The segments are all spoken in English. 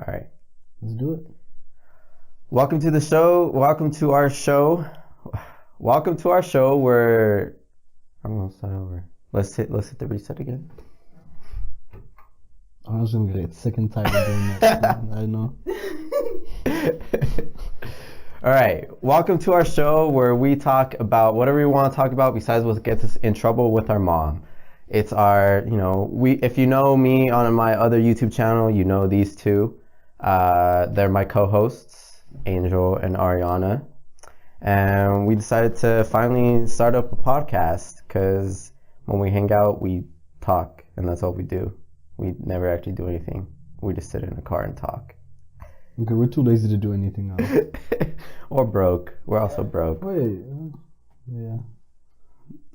All right. Let's do it. Welcome to the show. Welcome to our show. Welcome to our show where I'm gonna start over. Let's hit the reset again. I was gonna get sick and tired of doing that. I know. All right. Welcome to our show where we talk about whatever we want to talk about besides what gets us in trouble with our mom. It's our, if you know me on my other YouTube channel, you know these two. They're my co-hosts, Angel and Ariana. And we decided to finally start up a podcast because when we hang out, we talk, and that's all we do. We never actually do anything. We just sit in a car and talk. Okay, we're too lazy to do anything else. Or broke. We're also broke. Wait, yeah.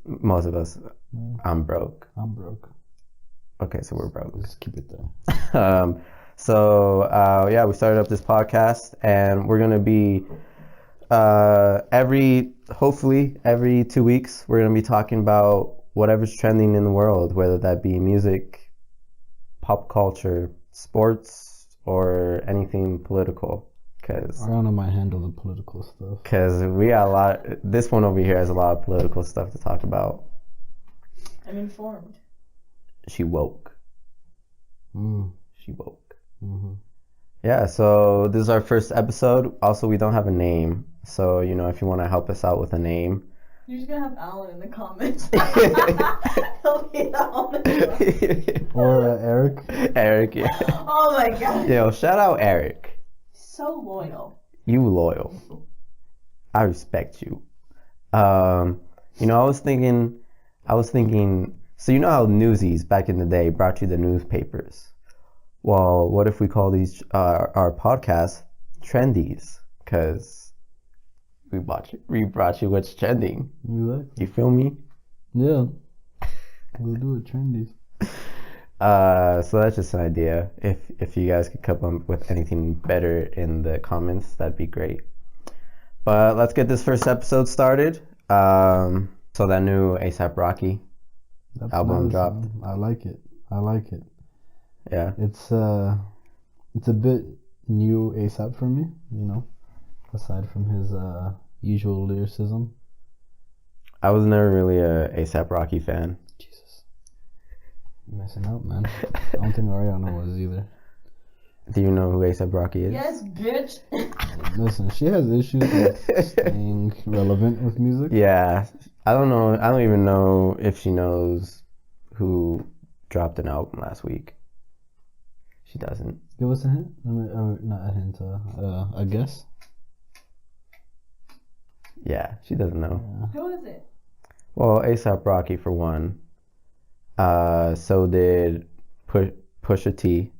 Most of us. I'm broke. I'm broke. Okay, so we're broke. Let's keep it there. We started up this podcast, and we're gonna be hopefully every 2 weeks, we're gonna be talking about whatever's trending in the world, whether that be music, pop culture, sports, or anything political. Because Ariana might handle the political stuff. Because we got a lot. This one over here has a lot of political stuff to talk about. I'm informed. She woke. Mm. She woke. Mm-hmm. Yeah, so this is our first episode. Also, we don't have a name. So, if you want to help us out with a name. You're just going to have Alan in the comments. He'll be the only one. Or Eric. Eric, yeah. Oh my god. Yo, shout out Eric. So loyal. You loyal. I respect you. I was thinking, so you know how Newsies back in the day brought you the newspapers? Well, what if we call these our podcast Trendies? Because we brought you what's trending. Exactly. You feel me? Yeah. We'll do it, trendies. So that's just an idea. If you guys could come up with anything better in the comments, that'd be great. But let's get this first episode started. So that new A$AP Rocky album dropped. I like it. Yeah. It's a bit new A$AP for me, aside from his usual lyricism. I was never really a A$AP Rocky fan. Jesus. You're messing up, man. I don't think Ariana was either. Do you know who A$AP Rocky is? Yes, bitch. Listen, she has issues with staying relevant with music. Yeah. I don't know. I don't even know if she knows who dropped an album last week. She doesn't. Give us a hint. Not a hint. A guess. Yeah, she doesn't know. Yeah. Who is it? Well, A$AP Rocky for one. So did Pusha T.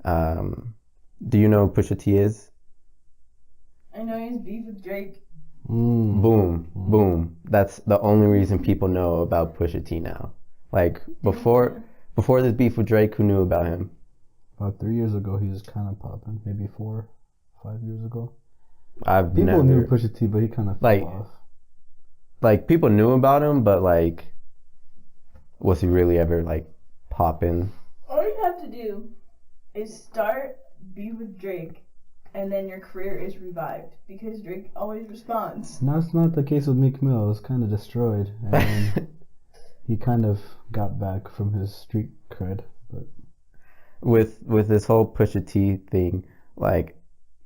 Do you know who Pusha T is? I know he's beef with Drake. Boom. That's the only reason people know about Pusha T now. Like before this beef with Drake, who knew about him? About 3 years ago, he was kind of popping. Maybe 4, 5 years ago. People knew Pusha T, but he kind of fell off. Like people knew about him, but like, was he really ever like popping? All you have to do is start beef with Drake, and then your career is revived because Drake always responds. No, it's not the case with Meek Mill. It was kind of destroyed, and he kind of got back from his street cred. But with this whole Pusha T thing, like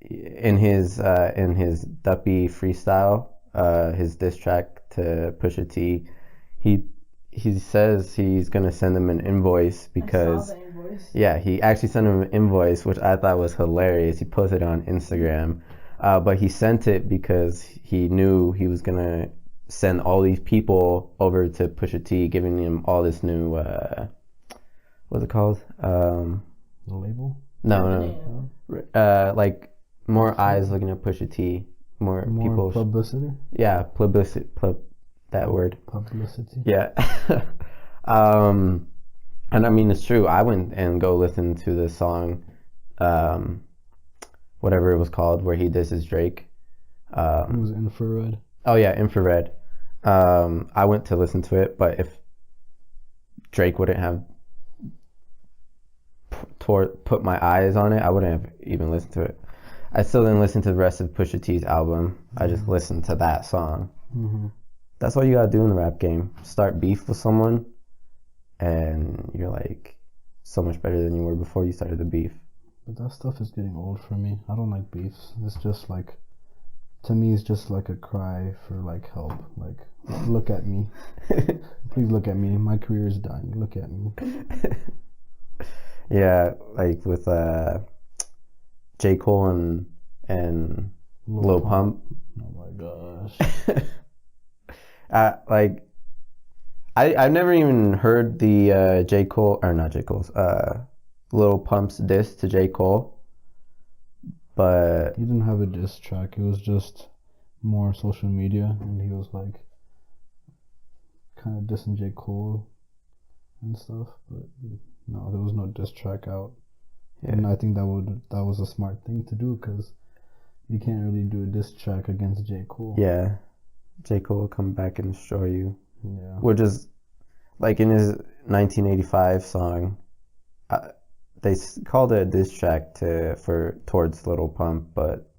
in his Duppy freestyle, his diss track to Pusha T, he says he's gonna send him an invoice because yeah, he actually sent him an invoice, which I thought was hilarious. He posted it on Instagram, but he sent it because he knew he was gonna send all these people over to Pusha T, giving him all this new what's it called? The label? No. Like more eyes looking at Pusha T, more people. Publicity? Yeah, publicity. That word. Publicity. Yeah. And I mean, it's true. I went and go listen to the song, whatever it was called, where he disses Drake. It was Infrared. Oh yeah, Infrared. I went to listen to it, but if Drake wouldn't have put my eyes on it, I wouldn't have even listened to it. I still didn't listen to the rest of Pusha T's album. I just listened to that song. Mm-hmm. That's all you gotta do in the rap game. Start beef with someone, and you're like so much better than you were before you started the beef. But that stuff is getting old for me. I don't like beefs. It's just like, to me, it's just like a cry for like help. Like, look at me. Please look at me. My career is dying. Look at me. Yeah, like with J. Cole and Lil Pump. Oh my gosh. I've never even heard the J. Cole, or not J. Cole's, Lil Pump's diss to J. Cole, but He didn't have a diss track. It was just more social media, and he was like kind of dissing J. Cole and stuff. But no, there was no diss track out. yeah. And I think that was a smart thing to do, because you can't really do a diss track against J. Cole. Yeah, J. Cole will come back and destroy you. Yeah. Which is, like in his 1985 song, they called it a diss track towards Little Pump, but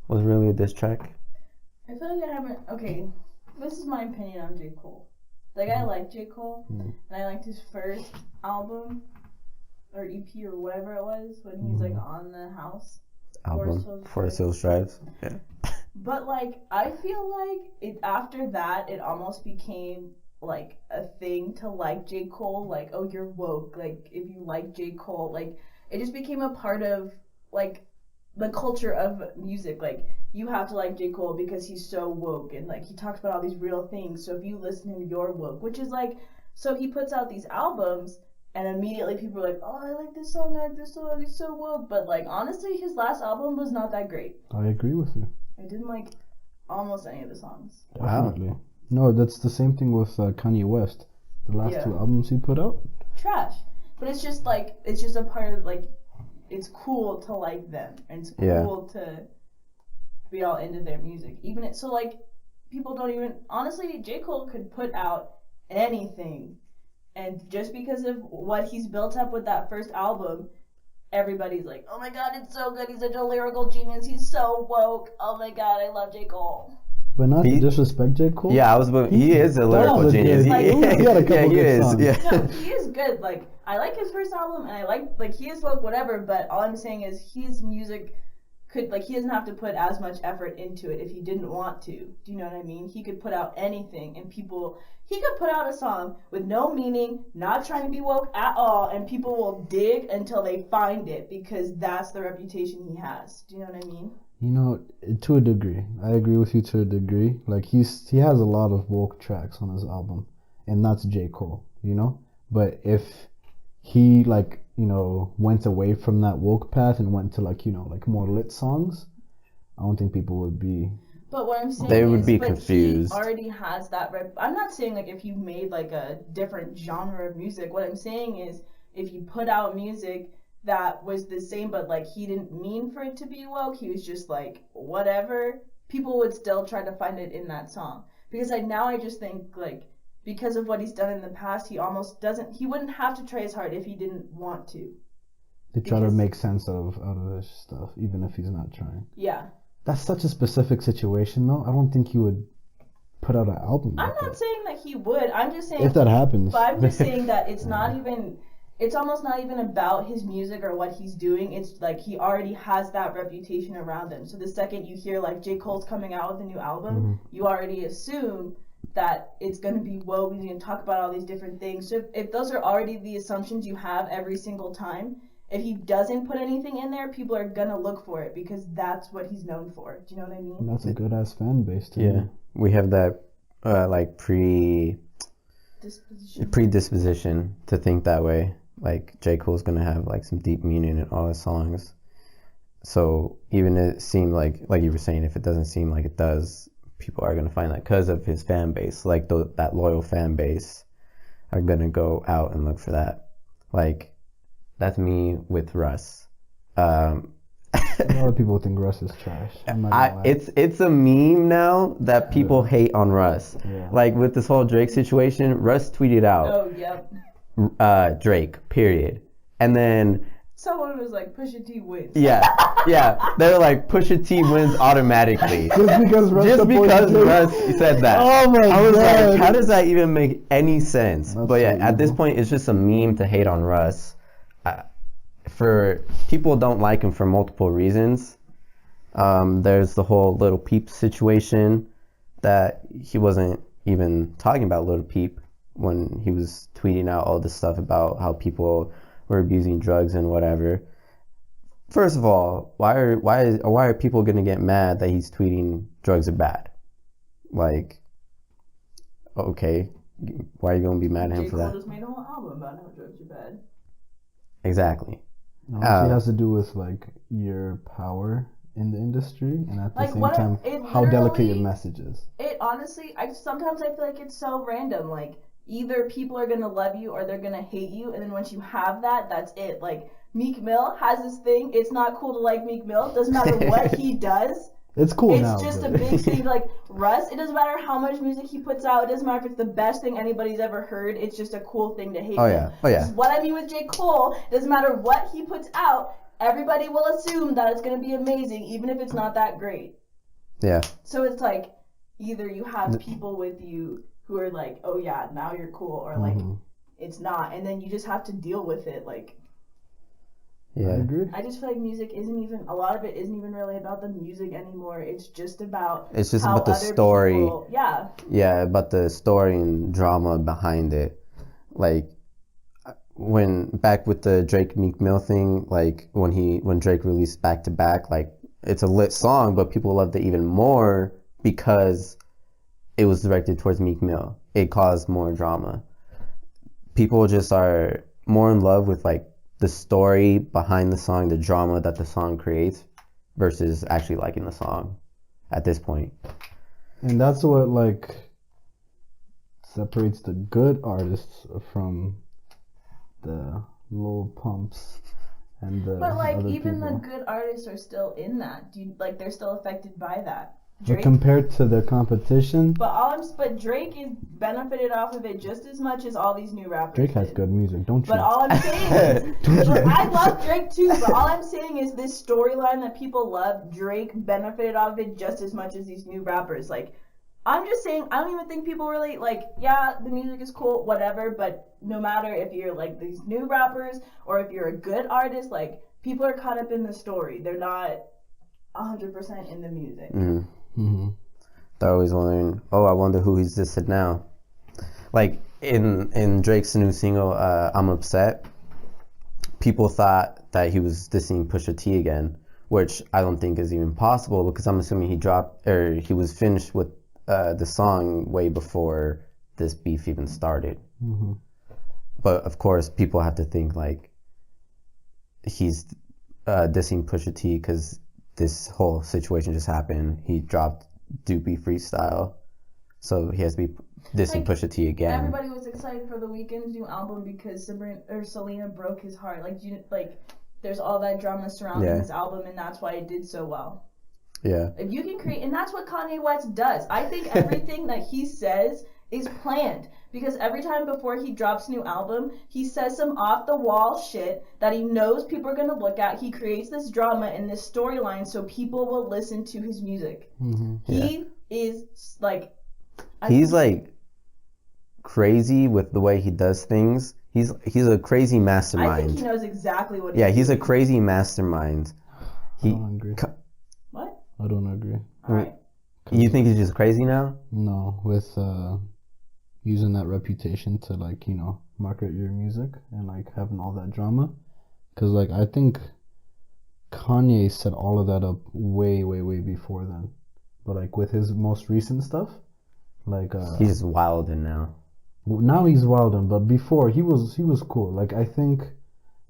was it really a diss track? I feel like I haven't. Okay, this is my opinion on J. Cole. Like, I like J. Cole, and I liked his first album, or EP, or whatever it was, when he's like on the house. Album, Forest Hills Drives. Yeah. But like, I feel like it after that, it almost became like a thing to like J. Cole. Like, oh, you're woke. Like, if you like J. Cole, like, it just became a part of like the culture of music. Like, you have to like J. Cole because he's so woke, and like he talks about all these real things. So if you listen to him, you're woke. Which is like, so he puts out these albums, and immediately people are like, oh, I like this song, I like this song, he's so woke. But like, honestly, his last album was not that great. I agree with you. I didn't like almost any of the songs. Definitely. Wow. No, that's the same thing with Kanye West. The last two albums he put out. Trash. But it's just like, it's just a part of like, it's cool to like them. And it's cool to be all into their music. So like, people don't even, honestly, J. Cole could put out anything. And just because of what he's built up with that first album, everybody's like, oh my god, it's so good, he's such a lyrical genius, he's so woke, oh my god, I love J. Cole. But not to disrespect J. Cole. Yeah, he is a lyrical genius. He is. No, he is good. Like, I like his first album, and I like he is woke, whatever, but all I'm saying is his music could, like, he doesn't have to put as much effort into it if he didn't want to. Do you know what I mean? He could put out anything, and he could put out a song with no meaning, not trying to be woke at all, and people will dig until they find it, because that's the reputation he has. Do you know what I mean? You know, to a degree. I agree with you to a degree. Like, he has a lot of woke tracks on his album, and that's J. Cole, you know? But if he, like, you know, went away from that woke path and went to, like, you know, like more lit songs, I don't think people would be... But what I'm saying they would be confused. He already has that. I'm not saying like if you made like a different genre of music. What I'm saying is if you put out music that was the same, but like he didn't mean for it to be woke, he was just like whatever, people would still try to find it in that song. Because like now I just think like because of what he's done in the past, he wouldn't have to try as hard if he didn't want to. They try to make sense out of this stuff, even if he's not trying. Yeah. That's such a specific situation, though. I don't think he would put out an album like I'm not saying that he would. I'm just saying... If that happens. But I'm just saying that it's not even... It's almost not even about his music or what he's doing. It's like he already has that reputation around him. So the second you hear like J. Cole's coming out with a new album, you already assume that it's going to be woke. He's going to talk about all these different things. So if those are already the assumptions you have every single time... If he doesn't put anything in there, people are gonna look for it because that's what he's known for. Do you know what I mean? That's a good ass fan base too. Yeah, we have that like predisposition to think that way. Like J. Cole's gonna have like some deep meaning in all his songs. So even it seemed like you were saying, if it doesn't seem like it does, people are gonna find that because of his fan base. Like that loyal fan base are gonna go out and look for that. Like. That's me with Russ. A lot of people think Russ is trash. It's a meme now that people hate on Russ. Yeah. Like with this whole Drake situation, Russ tweeted out, "Oh, yep, Drake, period." And then Someone was like, Pusha T wins. yeah, they're like Pusha T wins automatically. Just because Russ said that. Oh my I was God. like, how does that even make any sense? That's but yeah, so at this evil. point, it's just a meme to hate on Russ. For people don't like him for multiple reasons. There's the whole Little Peep situation that he wasn't even talking about Little Peep when he was tweeting out all this stuff about how people were abusing drugs and whatever. First of all, why are people gonna get mad that he's tweeting drugs are bad? Like, okay, why are you gonna be mad at him J. for Cole that? just made a whole album about how drugs are bad. Exactly. No, it has to do with like your power in the industry, and at the Like, same what if time, it how delicate your literally- message is. It honestly, sometimes I feel like it's so random. Like, either people are gonna love you or they're gonna hate you, and then once you have that, that's it. Like, Meek Mill has this thing. It's not cool to like Meek Mill. Doesn't matter what he does. It's cool It's now. just a but- big thing. Like Russ, it doesn't matter how much music he puts out. It doesn't matter if it's the best thing anybody's ever heard. It's just a cool thing to hate Oh, him. yeah. Oh, yeah. This is what I mean with J. Cole. It doesn't matter what he puts out. Everybody will assume that it's gonna be amazing, even if it's not that great. Yeah. So it's like either you have people with you who are like, oh yeah, now you're cool, or like it's not, and then you just have to deal with it. Like, I Yeah. agree. I just feel like music isn't even, a lot of it isn't even really about the music anymore. It's just about It's just how about the other story. people- yeah. Yeah, about the story and drama behind it. Like when back with the Drake Meek Mill thing, like when Drake released Back to Back, like it's a lit song, but people loved it even more because it was directed towards Meek Mill. It caused more drama. People just are more in love with like the story behind the song, the drama that the song creates, versus actually liking the song at this point. And that's what like separates the good artists from the low pumps and the But like other even people. the good artists are still in that. Do you, like they're still affected by that. But Drake, compared to their competition, but Drake is benefited off of it just as much as all these new rappers. Drake has did. good music, don't you? But all I'm saying is, but I love Drake too. But all I'm saying is this storyline that people love, Drake benefited off of it just as much as these new rappers. Like, I'm just saying, I don't even think people really like. Yeah, the music is cool, whatever. But no matter if you're like these new rappers or if you're a good artist, like people are caught up in the story. They're not 100% in the music. Mm-hmm. They're always wondering, oh, I wonder who he's dissing now. Like in Drake's new single, I'm Upset, people thought that he was dissing Pusha T again, which I don't think is even possible because I'm assuming he was finished with the song way before this beef even started. Mm-hmm. But of course, people have to think like he's dissing Pusha T because this whole situation just happened. He dropped Doopy Freestyle, so he has to be dissing Like, Pusha T again. Everybody was excited for The Weeknd's new album because Selena broke his heart. Like, there's all that drama surrounding Yeah. this album, and that's why it did so well. Yeah. If you can create, and that's what Kanye West does. I think everything that he says is planned because every time before he drops a new album, he says some off the wall shit that he knows people are gonna look at. He creates this drama and this storyline so people will listen to his music. Mm-hmm. He is like, He's like crazy with the way he does things. He's a crazy I think mastermind. he knows exactly what. Yeah, he's a doing. crazy mastermind. I don't agree. What? I don't agree. All right. You think he's just crazy now? No, with using that reputation to like, you know, market your music and like having all that drama. Because like I think Kanye set all of that up way before then. But like with his most recent stuff, like He's just wilding now. now he's wilding, but before he was cool. Like I think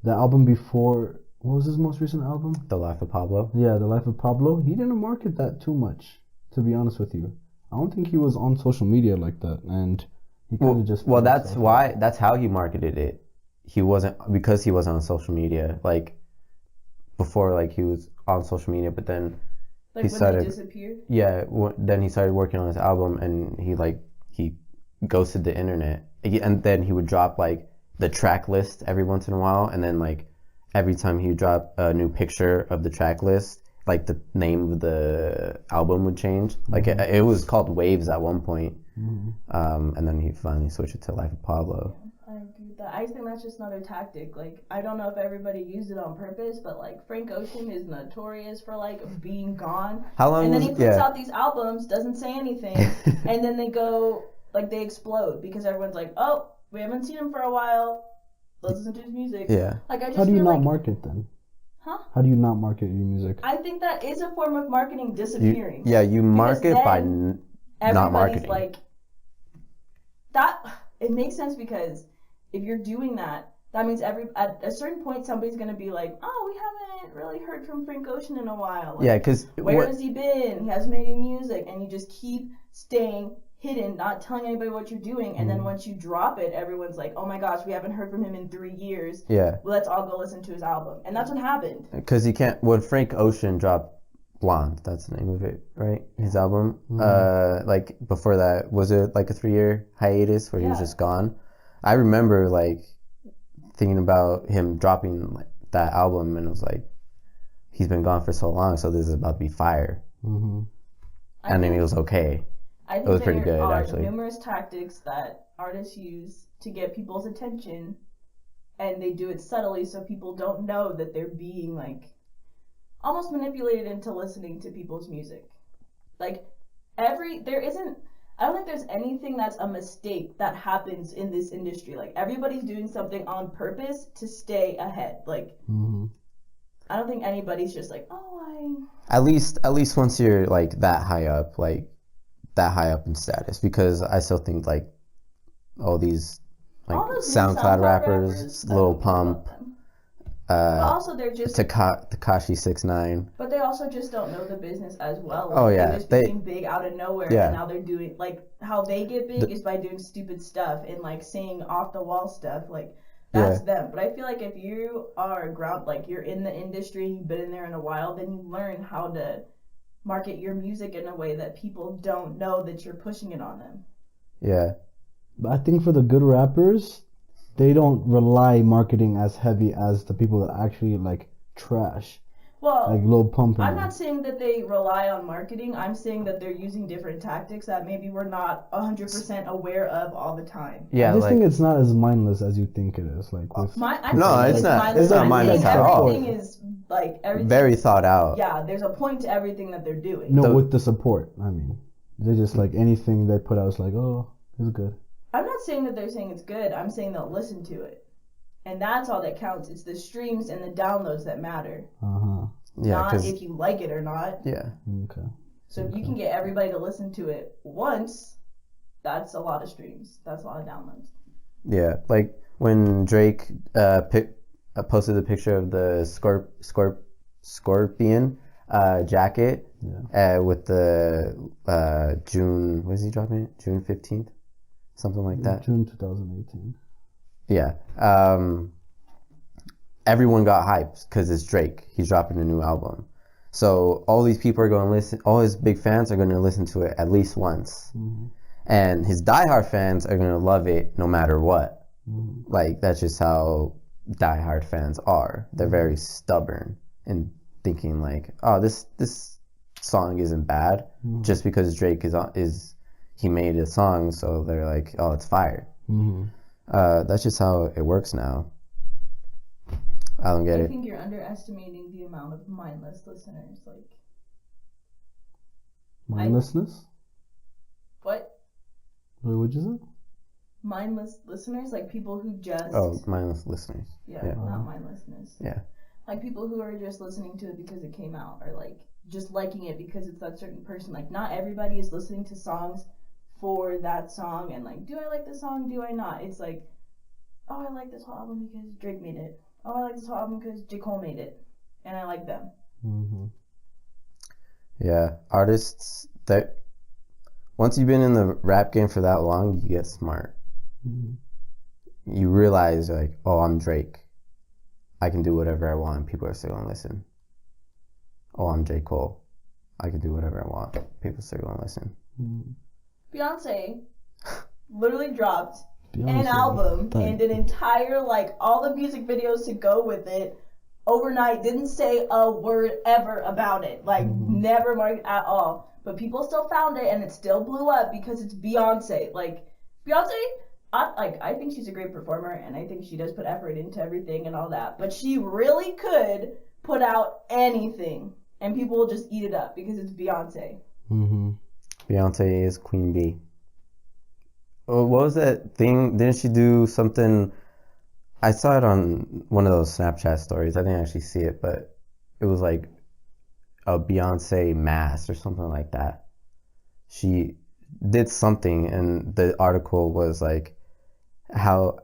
the album before, what was his most recent album? The Life of Pablo. Yeah, The Life of Pablo. He didn't market that too much, to be honest with you. I don't think he was on social media like that, and he kind of just. Well, that's how he marketed it. He wasn't on social media. Like before, like he was on social media, but then Like he when started. they disappeared. Yeah, then he started working on his album, and he ghosted the internet, and then he would drop like the track list every once in a while, and then like every time he dropped a new picture of the track list, like the name of the album would change. Like it was called Waves at one point, and then he finally switched it to Life of Pablo. I agree with that. I think that's just another tactic. Like, I don't know if everybody used it on purpose, but like Frank Ocean is notorious for like being gone. How long? And then was, he puts out these albums, doesn't say anything, and then they go like they explode because everyone's like, oh, we haven't seen him for a while. Let's listen to his music. Yeah. Like I just How do you feel not like, market then? huh? How do you not market your music? I think that is a form of marketing disappearing. You market by not Everybody's marketing. like that. It makes sense because if you're doing that, that means at a certain point somebody's gonna be like, oh, we haven't really heard from Frank Ocean in a while. Like, Yeah, because where has he been? He hasn't made any music, and you just keep staying hidden, not telling anybody what you're doing, and then once you drop it, everyone's like, oh my gosh, we haven't heard from him in 3 years. Yeah. Well, let's all go listen to his album, and that's what happened. Because you can't. When Frank Ocean dropped Blonde, that's the name of it, right? His album. Like before that, was it like a 3-year hiatus where he was just gone? I remember like thinking about him dropping like, that album, and it was like, he's been gone for so long, so this is about to be fire. And then he was okay. I think it was pretty there good, are actually. numerous tactics that artists use to get people's attention, and they do it subtly so people don't know that they're being like almost manipulated into listening to people's music. Like I don't think there's anything that's a mistake that happens in this industry. Like everybody's doing something on purpose to stay ahead. Like I don't think anybody's just like, At least once you're like that high up in status, because I still think like all these like all those SoundCloud rappers, Lil Pump, but also they're just Tekashi 6ix9ine. But they also just don't know the business as well. Like, Oh yeah, they just became big out of nowhere, Yeah. and now they're doing like how they get big is by doing stupid stuff and like saying off the wall stuff. Like that's them. But I feel like if you are like you're in the industry, you've been in there in a while, then you learn how to market your music in a way that people don't know that you're pushing it on them. Yeah. But I think for the good rappers, they don't rely marketing as heavy as the people that actually like trash. Well, like Lil Pump. I'm not saying that they rely on marketing. I'm saying that they're using different tactics that maybe we're not 100% aware of all the time. I just think it's not as mindless as you think it is. Like with it's not. It's not mindless at all. Everything is like everything. Very thought out. Yeah, there's a point to everything that they're doing. No, with the support. I mean, they're just like anything they put out is like, oh, it's good. I'm not saying that they're saying it's good. I'm saying they'll listen to it. And that's all that counts. It's the streams and the downloads that matter. Yeah, not if you like it or not. Yeah. Okay. So if you can get everybody to listen to it once, that's a lot of streams. That's a lot of downloads. Yeah, like when Drake posted the picture of the Scorpion jacket with the June, what is he dropping it? June 15th? Something like that. June 2018. Yeah. Everyone got hyped because it's Drake. He's dropping a new album. So all these people are going to listen, all his big fans are going to listen to it at least once. And his diehard fans are going to love it no matter what. Like, that's just how diehard fans are. They're very stubborn in thinking like, oh, this song isn't bad just because Drake he made a song, so they're like, oh, it's fire. That's just how it works now. I don't get it. I think you're underestimating the amount of mindless listeners. Like mindlessness? What? Wait, what'd you say? Mindless listeners, like people who just mindless listeners. Yeah. Not mindlessness. Yeah. Like people who are just listening to it because it came out, or like just liking it because it's that certain person. Like not everybody is listening to songs for that song and like, do I like this song? Do I not? It's like, oh, I like this whole album because Drake made it. Oh, I like this whole album because J. Cole made it, and I like them. Yeah, artists that once you've been in the rap game for that long, you get smart. You realize like, oh, I'm Drake. I can do whatever I want. People are still gonna listen. Oh, I'm J. Cole. I can do whatever I want. People are still gonna listen. Beyonce literally dropped an album and an entire, like, all the music videos to go with it overnight. Didn't say a word ever about it. Like, never marked at all. But people still found it, and it still blew up because it's Beyonce. Like, Beyonce, I think she's a great performer, and I think she does put effort into everything and all that. But she really could put out anything, and people will just eat it up because it's Beyonce. Beyonce is Queen Bee. Oh, what was that thing? Didn't she do something? I saw it on one of those Snapchat stories. I didn't actually see it, but it was like a Beyonce mass or something like that. She did something, and the article was like, how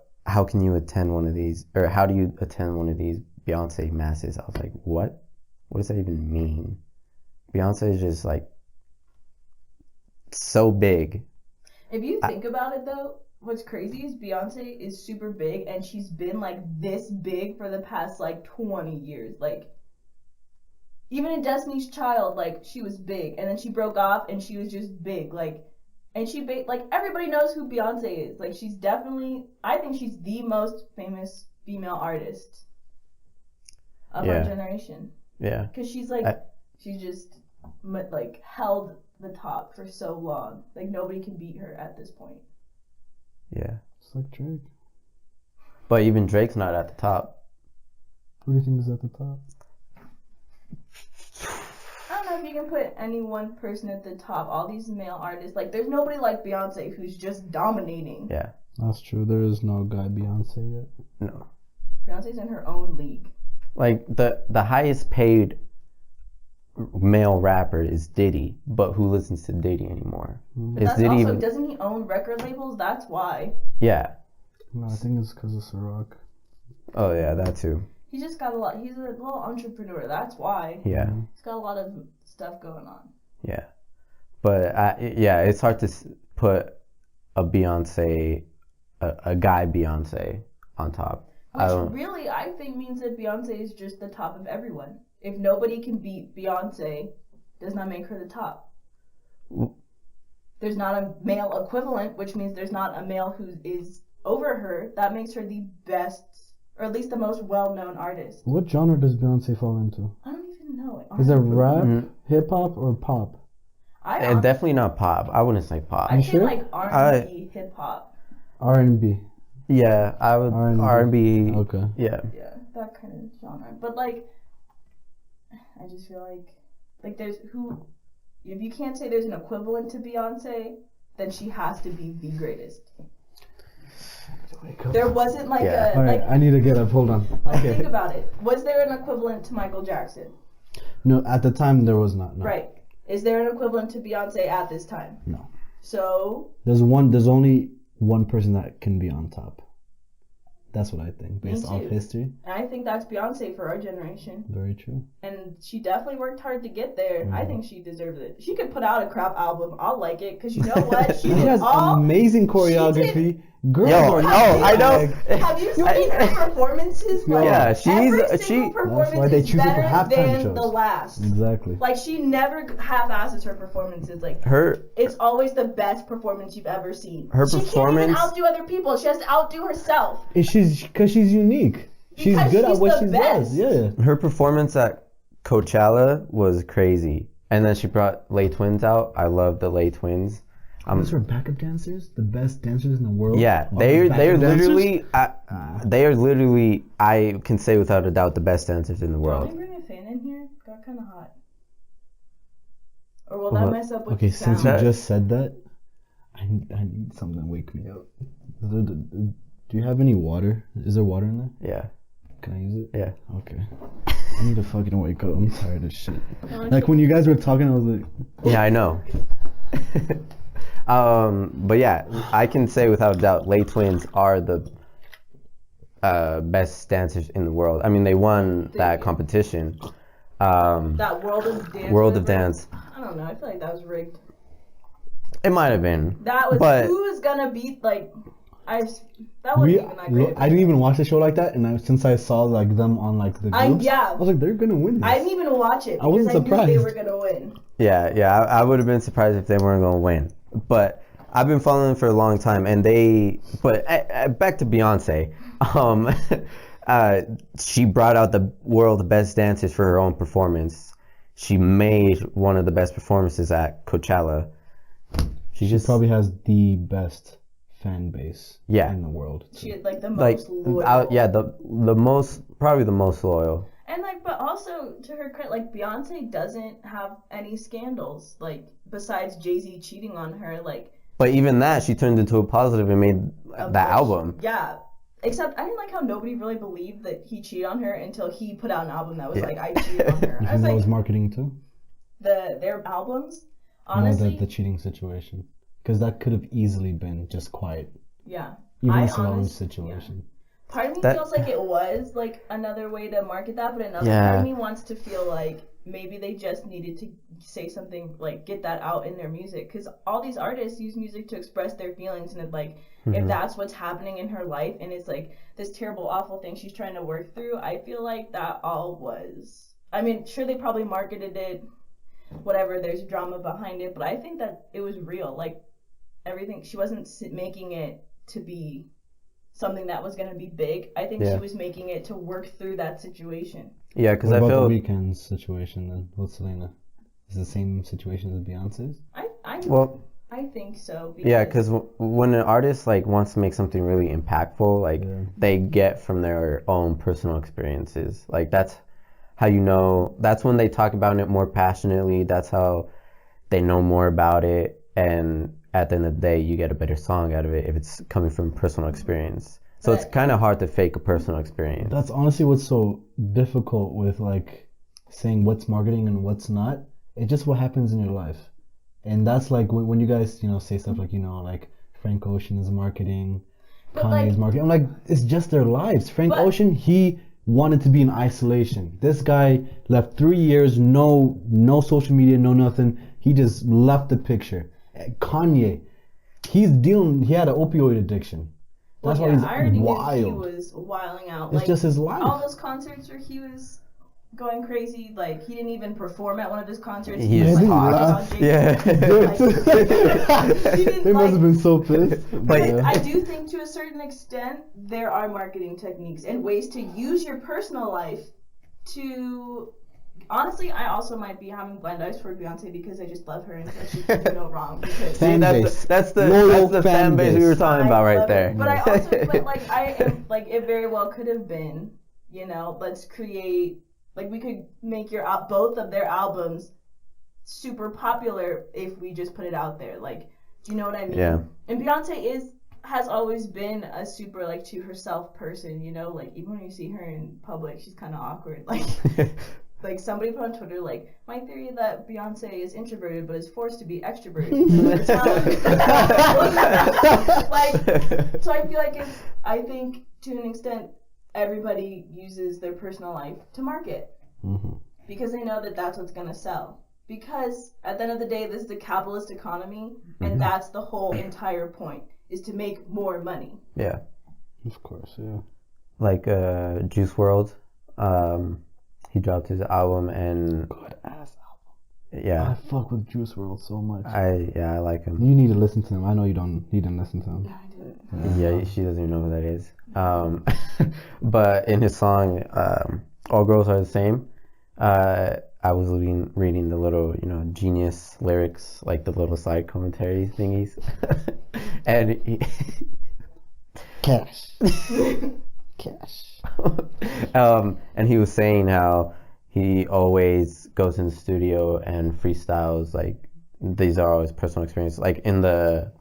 can you attend one of these, or how do you attend one of these Beyonce masses? I was like, what does that even mean? Beyonce is just like so big. If you think about it, though, what's crazy is Beyonce is super big, and she's been like this big for the past like 20 years. Like, even in Destiny's Child, like, she was big, and then she broke off, and she was just big. Like, and like, everybody knows who Beyonce is. Like, she's definitely, I think she's the most famous female artist of our generation. Yeah. Because she's like, she's just like held the top for so long. Like, nobody can beat her at this point. Yeah. It's like Drake. But even Drake's not at the top. Who do you think is at the top? I don't know if you can put any one person at the top. All these male artists, like, there's nobody like Beyonce who's just dominating. Yeah. That's true. There is no guy Beyonce yet. No. Beyonce's in her own league. Like, the highest paid male rapper is Diddy, but who listens to Diddy anymore? Is That's Diddy also, even... doesn't he own record labels? That's why. Yeah. No, I think it's because of Ciroc. Oh yeah, that too. He's just got a lot. He's a little entrepreneur. That's why. Yeah. He's got a lot of stuff going on. Yeah. But it's hard to put a Beyonce, a guy Beyonce on top. Which really, I think, means that Beyonce is just the top of everyone. If nobody can beat Beyonce, does not make her the top. There's not a male equivalent, which means there's not a male who is over her. That makes her the best, or at least the most well-known artist. What genre does Beyonce fall into? I don't even know it. Is it rap, hip-hop, or pop? Definitely not pop. I wouldn't say pop. I say like R&B, hip-hop. R&B. Yeah, I would R&B. Okay. Yeah. Yeah, that kind of genre. But like, I just feel like there's if you can't say there's an equivalent to Beyonce, then she has to be the greatest. There wasn't like a... All right, I need to get up. Hold on. Okay. Think about it. Was there an equivalent to Michael Jackson? No, at the time there was not. No. Right. Is there an equivalent to Beyonce at this time? No. So... There's only one person that can be on top. That's what I think, based off history. And I think that's Beyonce for our generation. Very true. And she definitely worked hard to get there. I think she deserves it. She could put out a crap album. I'll like it, because you know what? She has amazing choreography. Girl, I know. Have you seen her performances? Like, yeah, every single performance that's why they is choose her for better halftime than shows. the last. Exactly. Like, she never half-asses her performances. Like, it's always the best performance you've ever seen. Her performance. She can't even outdo other people. She has to outdo herself. Because she's unique. She's good at what she does. Yeah. Her performance at Coachella was crazy, and then she brought Lay Twins out. I love the Lay Twins. Those are backup dancers, the best dancers in the world. Yeah, they're literally I can say without a doubt the best dancers in the world. Can I bring a fan in here? Got kind of hot. Or will that mess up with okay, the sound? since you just said that, I need something to wake me up. Do you have any water? Is there water in there? Yeah. Can I use it? Yeah. Okay. I need to fucking wake up. I'm tired of shit. Like when you guys were talking, I was like... Yeah, I know. But yeah, I can say without a doubt, Lay Twins are the best dancers in the world. I mean, they won that competition. That World of Dance. World of Dance. I don't know. I feel like that was rigged. It might have been. That was who was gonna beat like. That wasn't even that great. I didn't even watch the show like that, and since I saw like them on like the groups, I was like, they're gonna win this. I didn't even watch it. I wasn't surprised. I knew they were gonna win. Yeah, I would have been surprised if they weren't gonna win. But I've been following them for a long time, and back to Beyonce. Um, she brought out the world's best dancers for her own performance. She made one of the best performances at Coachella. She probably has the best fan base in the world. She had like the most loyal. Probably the most loyal. And like, but also to her credit, like Beyonce doesn't have any scandals, like besides Jay-Z cheating on her, like. But even that, she turned into a positive and made that album. Yeah. Except I didn't like how nobody really believed that he cheated on her until he put out an album that was like, I cheated on her. I was like, that was marketing too? Their albums, honestly. No, the cheating situation. Because that could have easily been just quiet. Yeah. Even the Salone's situation. Yeah. Part of me feels like it was like another way to market that, but another part of me wants to feel like maybe they just needed to say something, like get that out in their music, because all these artists use music to express their feelings, and like if that's what's happening in her life and it's like this terrible awful thing she's trying to work through, I feel like that all was, I mean, sure, they probably marketed it, whatever, there's drama behind it, but I think that it was real, like everything. She wasn't making it to be something that was going to be big. I think she was making it to work through that situation. Yeah, because I feel the Weeknd's situation then with Selena is the same situation as Beyonce's. I think so. Because when an artist like wants to make something really impactful, like they get from their own personal experiences. Like that's how you know. That's when they talk about it more passionately. That's how they know more about it, and at the end of the day, you get a better song out of it if it's coming from personal experience. So it's kind of hard to fake a personal experience. That's honestly what's so difficult with like saying what's marketing and what's not. It's just what happens in your life. And that's like when you guys, say stuff like, like Frank Ocean is marketing, Kanye is marketing. I'm like, it's just their lives. Frank Ocean, he wanted to be in isolation. This guy left 3 years, no social media, no nothing. He just left the picture. Kanye, he had an opioid addiction. That's why he's I already wild. Knew he was wilding out. It's just his life. All those concerts where he was going crazy, like he didn't even perform at one of his concerts. He just talked. They must have been so pissed. But I do think to a certain extent there are marketing techniques and ways to use your personal life to. Honestly, I also might be having blind eyes for Beyonce because I just love her and she can do no wrong. Because that's the fan base we were talking about right there. But I also, it very well could have been, let's create, like we could make both of their albums super popular if we just put it out there. Like, do you know what I mean? Yeah. And Beyonce has always been a super like to herself person, like even when you see her in public, she's kind of awkward, like. Like somebody put on Twitter, like, my theory that Beyonce is introverted but is forced to be extroverted. So I feel like I think to an extent everybody uses their personal life to market because they know that that's what's going to sell. Because at the end of the day, this is a capitalist economy, and that's the whole entire point, is to make more money. Yeah. Of course, yeah. Like Juice WRLD. He dropped his album and good ass album. Yeah, I fuck with Juice WRLD so much. I like him. You need to listen to him. I know you don't. You didn't listen to him. Yeah, I did. Yeah, she doesn't even know who that is. But in his song, "All Girls Are the Same," I was reading the little, genius lyrics, like the little side commentary thingies, and cash. And he was saying how he always goes in the studio and freestyles, like these are all his personal experiences. Like in the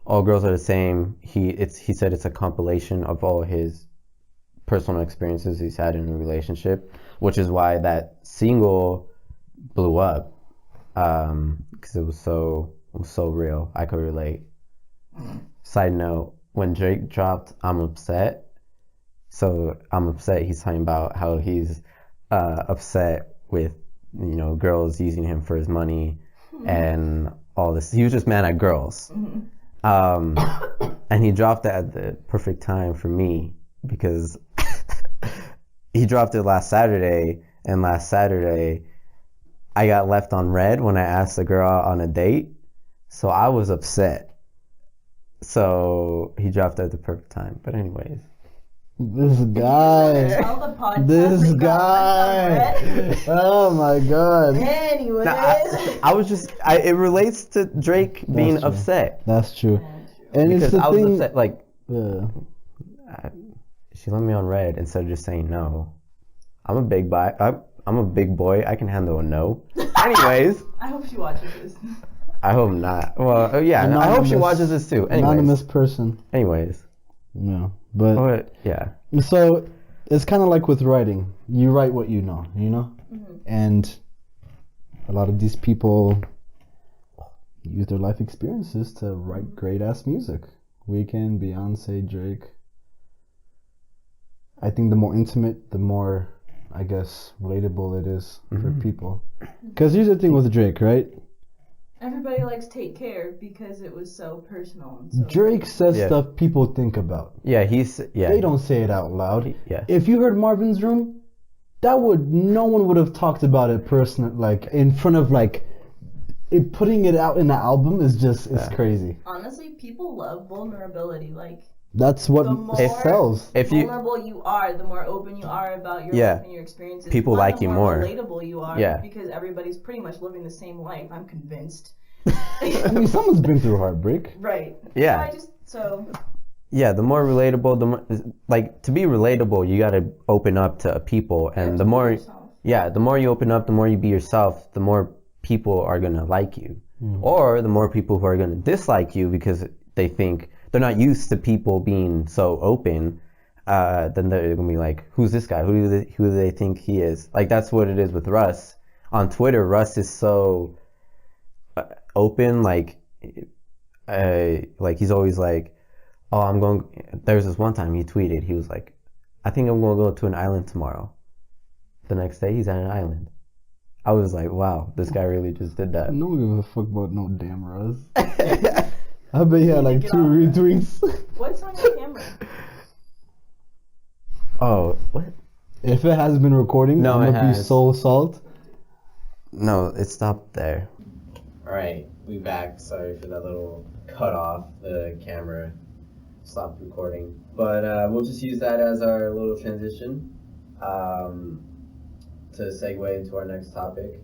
All Girls Are the Same, he said it's a compilation of all his personal experiences he's had in a relationship, which is why that single blew up, because it was so real. I could relate. Side note, when Drake dropped I'm Upset, so I'm Upset, he's talking about how he's upset with, girls using him for his money and all this. He was just mad at girls. And he dropped that at the perfect time for me because he dropped it last Saturday, and last Saturday I got left on red when I asked a girl out on a date. So I was upset So he dropped at the perfect time. But anyways. This guy. Tell the podcast This they got guy. Oh my god. Anyways. I was just it relates to Drake being true. upset. That's true. And Because it's the I was thing. upset, like Yeah. she let me on red instead of just saying no. I'm a big boy. I'm a big boy. I can handle a no. Anyways, I hope she watches this. I hope not. Well, yeah, I hope she Anonymous- watches this too. Anonymous person. Anyways, No. But yeah. so it's kind of like with writing. You write what you know, Mm-hmm. And a lot of these people use their life experiences to write great ass music. Weeknd, Beyonce, Drake. I think the more intimate, the more, I guess, relatable it is for people. Because here's the thing with Drake, right? Everybody likes Take Care because it was so personal and so Drake says Yeah. stuff people think about. Yeah, They don't say it out loud. Yeah. If you heard Marvin's Room, no one would have talked about it personally, like in front of putting it out in the album is just it's crazy. Honestly, people love vulnerability. Like That's what the more sells. If you vulnerable you are, the more open you are about your Yeah. life and your experiences. People like the you more more. relatable you are. Yeah. Because everybody's pretty much living the same life. I'm convinced. I mean, someone's been through heartbreak. Right. Yeah. Yeah, the more relatable, the more, like, to be relatable, you gotta open up to people, and the more, the more you open up, the more you be yourself, the more people are gonna like you, or the more people who are gonna dislike you because they think they're not used to people being so open. Then they're gonna be like, "Who's this guy? Who do they think he is?" Like that's what it is with Russ on Twitter. Russ is so open, like he's always like, "Oh, I'm going." There's this one time he tweeted, he was like, "I think I'm going to go to an island tomorrow." The next day, he's at an island. I was like, "Wow, this guy really just did that." No one gives a fuck about no damn Russ. I bet he had like 2 retweets. What's on your camera? Oh, what? If it has been recording, No, I'm it gonna be has. so salt. No, it stopped there. All right, we back. Sorry for that little cut off. The camera stopped recording, but we'll just use that as our little transition to segue into our next topic.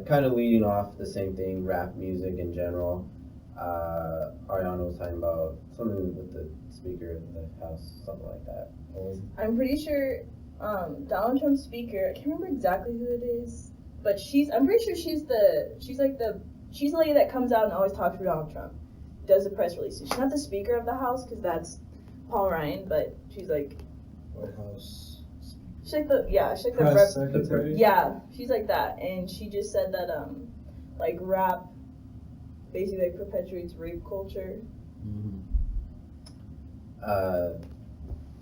Kind of leading off the same thing, rap music in general. Ariana was talking about something with the speaker in the house, something like that. What was it? I'm pretty sure Donald Trump's speaker, I can't remember exactly who it is, but I'm pretty sure she's the lady that comes out and always talks for Donald Trump, does the press releases. She's not the speaker of the house because that's Paul Ryan, but she's like White House. she's like the Press secretary. yeah, she's like that, and she just said that like rap basically like perpetuates rape culture.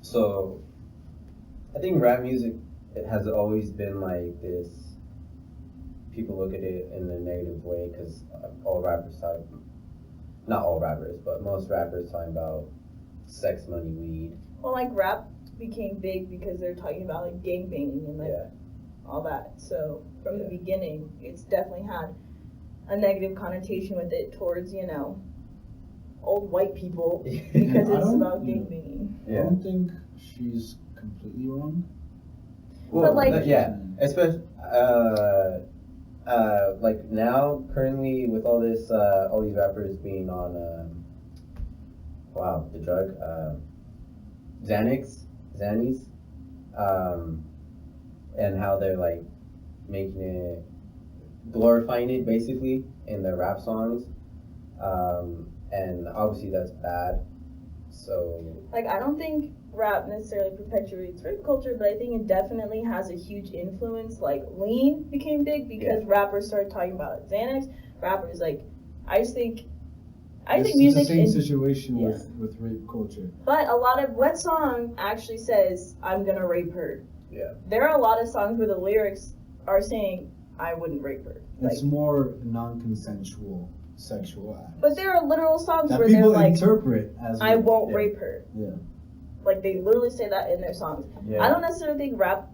So I think rap music, it has always been like this. People look at it in a negative way because all rappers talk, not all rappers, but most rappers talking about sex, money, weed. Well, like rap became big because they're talking about like gangbanging and like all that. So from the beginning, it's definitely had a negative connotation with it towards old white people because it's about gangbanging. I don't think she's completely wrong. Well, but like especially like now currently with all this all these rappers being on the drug Xannies and how they're like making it, glorifying it basically in their rap songs, and obviously that's bad. So like I don't think rap necessarily perpetuates rape culture, but I think it definitely has a huge influence. Like lean became big because rappers started talking about it. Xanax, rappers like I think music it's the same situation with rape culture. But a lot of what song actually says I'm gonna rape her? yeah, There are a lot of songs where the lyrics are saying I wouldn't rape her. It's more non-consensual sexual acts. But there are literal songs that where they're people like interpret as I won't rape her. Yeah. Like they literally say that in their songs. yeah. I don't necessarily think rap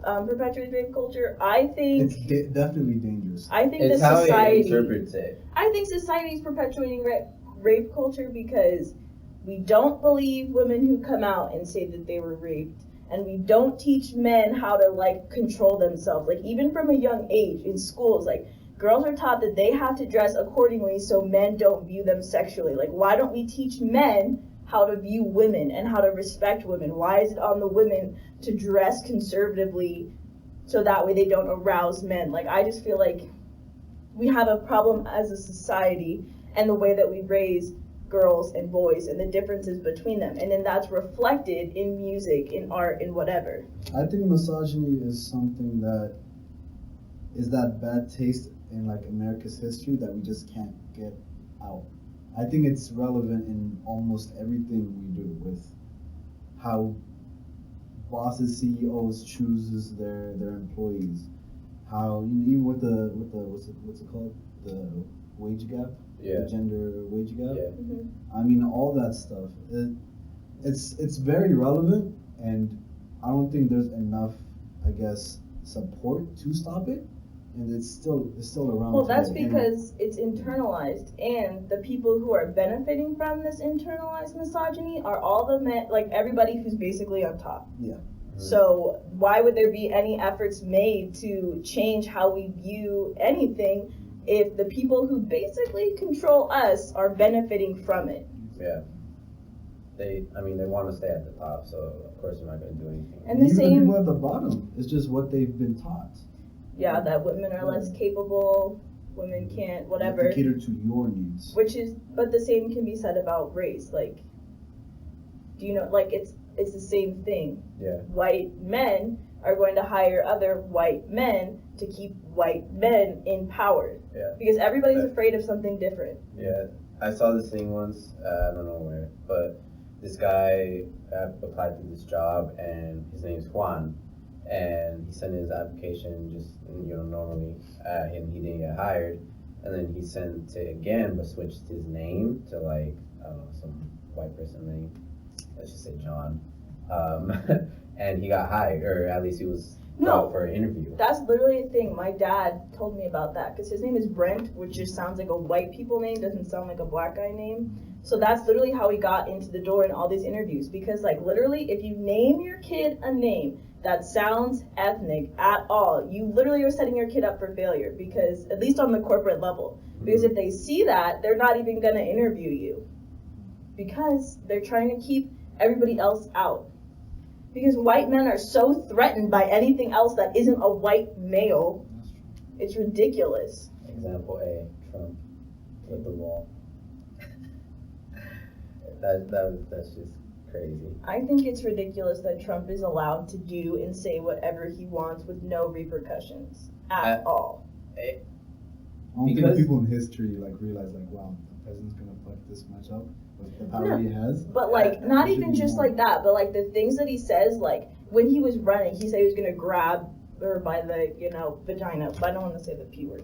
perpetuates rape culture. I think It's definitely dangerous. I think It's the how society it interprets it. I think society is perpetuating rape culture because we don't believe women who come out and say that they were raped, and we don't teach men how to like control themselves. Like even from a young age in schools, like girls are taught that they have to dress accordingly so men don't view them sexually. Like why don't we teach men how to view women and how to respect women? Why is it on the women to dress conservatively so that way they don't arouse men? Like I just feel like we have a problem as a society and the way that we raise girls and boys and the differences between them, and then that's reflected in music, in art, in whatever. I think misogyny is something that is that bad taste in like America's history that we just can't get out. I think it's relevant in almost everything we do, with how bosses, CEOs chooses their employees, how even with the what's it called, the wage gap, Yeah. the gender wage gap. Yeah. Mm-hmm. I mean, all that stuff. It's very relevant, and I don't think there's enough, I guess, support to stop it, and it's still around. Well, that's today. because it's internalized, and the people who are benefiting from this internalized misogyny are all the men, like everybody who's basically on top. Yeah. So why would there be any efforts made to change how we view anything if the people who basically control us are benefiting from it? Yeah. They want to stay at the top, so of course they're not going to do anything. And the Even same, people at the bottom, it's just what they've been taught. yeah, that women are less capable, women can't, You whatever. have to cater to your needs. Which is, but the same can be said about race. Like, do you know, like it's the same thing. Yeah. White men are going to hire other white men to keep white men in power. Yeah. Because everybody's afraid of something different. Yeah. I saw this thing once, I don't know where, but this guy applied to this job, and his name is Juan, and he sent his application just, normally, and he didn't get hired, and then he sent it again, but switched his name to like, I don't know, some white person name, let's just say John, and he got hired, or at least he was out for an interview. That's literally a thing. My dad told me about that because his name is Brent, which just sounds like a white people name, doesn't sound like a black guy name. So that's literally how he got into the door in all these interviews, because like literally if you name your kid a name that sounds ethnic at all, you literally are setting your kid up for failure, because at least on the corporate level, because if they see that, they're not even going to interview you because they're trying to keep everybody else out. Because white men are so threatened by anything else that isn't a white male. It's ridiculous. Example A, Trump with the wall. That's just crazy. I think it's ridiculous that Trump is allowed to do and say whatever he wants with no repercussions at all. I don't think people in history like realize like, wow, the president's gonna fuck this much up with the power he has. But like, not even just like that, but like the things that he says, like when he was running, he said he was gonna grab her by the, vagina. But I don't want to say the P word.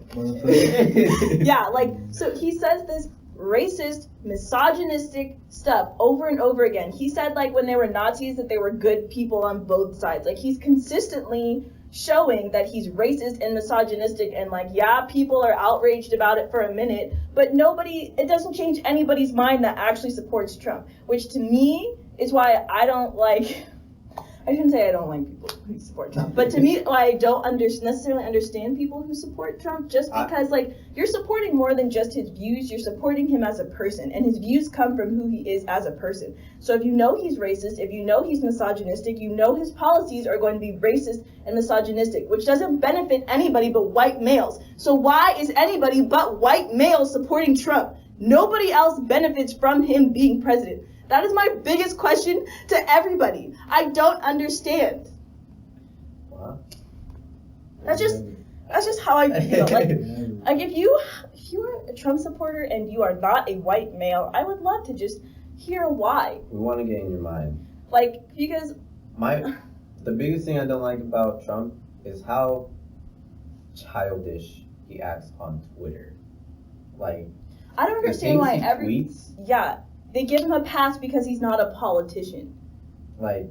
Yeah, like, so he says this racist, misogynistic stuff over and over again. He said like when they were Nazis that they were good people on both sides. Like he's consistently showing that he's racist and misogynistic, and like, yeah, people are outraged about it for a minute, but it doesn't change anybody's mind that actually supports Trump, which to me is why I shouldn't say I don't like people who support Trump, but to me, I don't necessarily understand people who support Trump, just because like you're supporting more than just his views, you're supporting him as a person, and his views come from who he is as a person. So if you know he's racist, if you know he's misogynistic, you know his policies are going to be racist and misogynistic, which doesn't benefit anybody but white males. So why is anybody but white males supporting Trump? Nobody else benefits from him being president. That is my biggest question to everybody. I don't understand. Wow. That's just how I feel. Like if you are a Trump supporter and you are not a white male, I would love to just hear why. We want to get in your mind. Like, because the biggest thing I don't like about Trump is how childish he acts on Twitter. Like, I don't understand why tweets. Yeah. They give him a pass because he's not a politician. But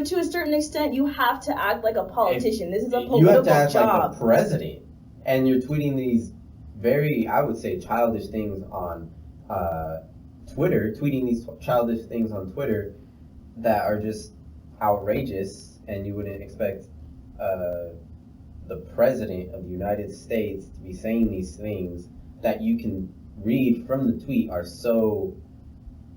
to a certain extent, you have to act like a politician. This is a political job. You have to act like a president, and you're tweeting these very, I would say, childish things on Twitter, tweeting these childish things on Twitter that are just outrageous, and you wouldn't expect the president of the United States to be saying these things that you can read from the tweet are so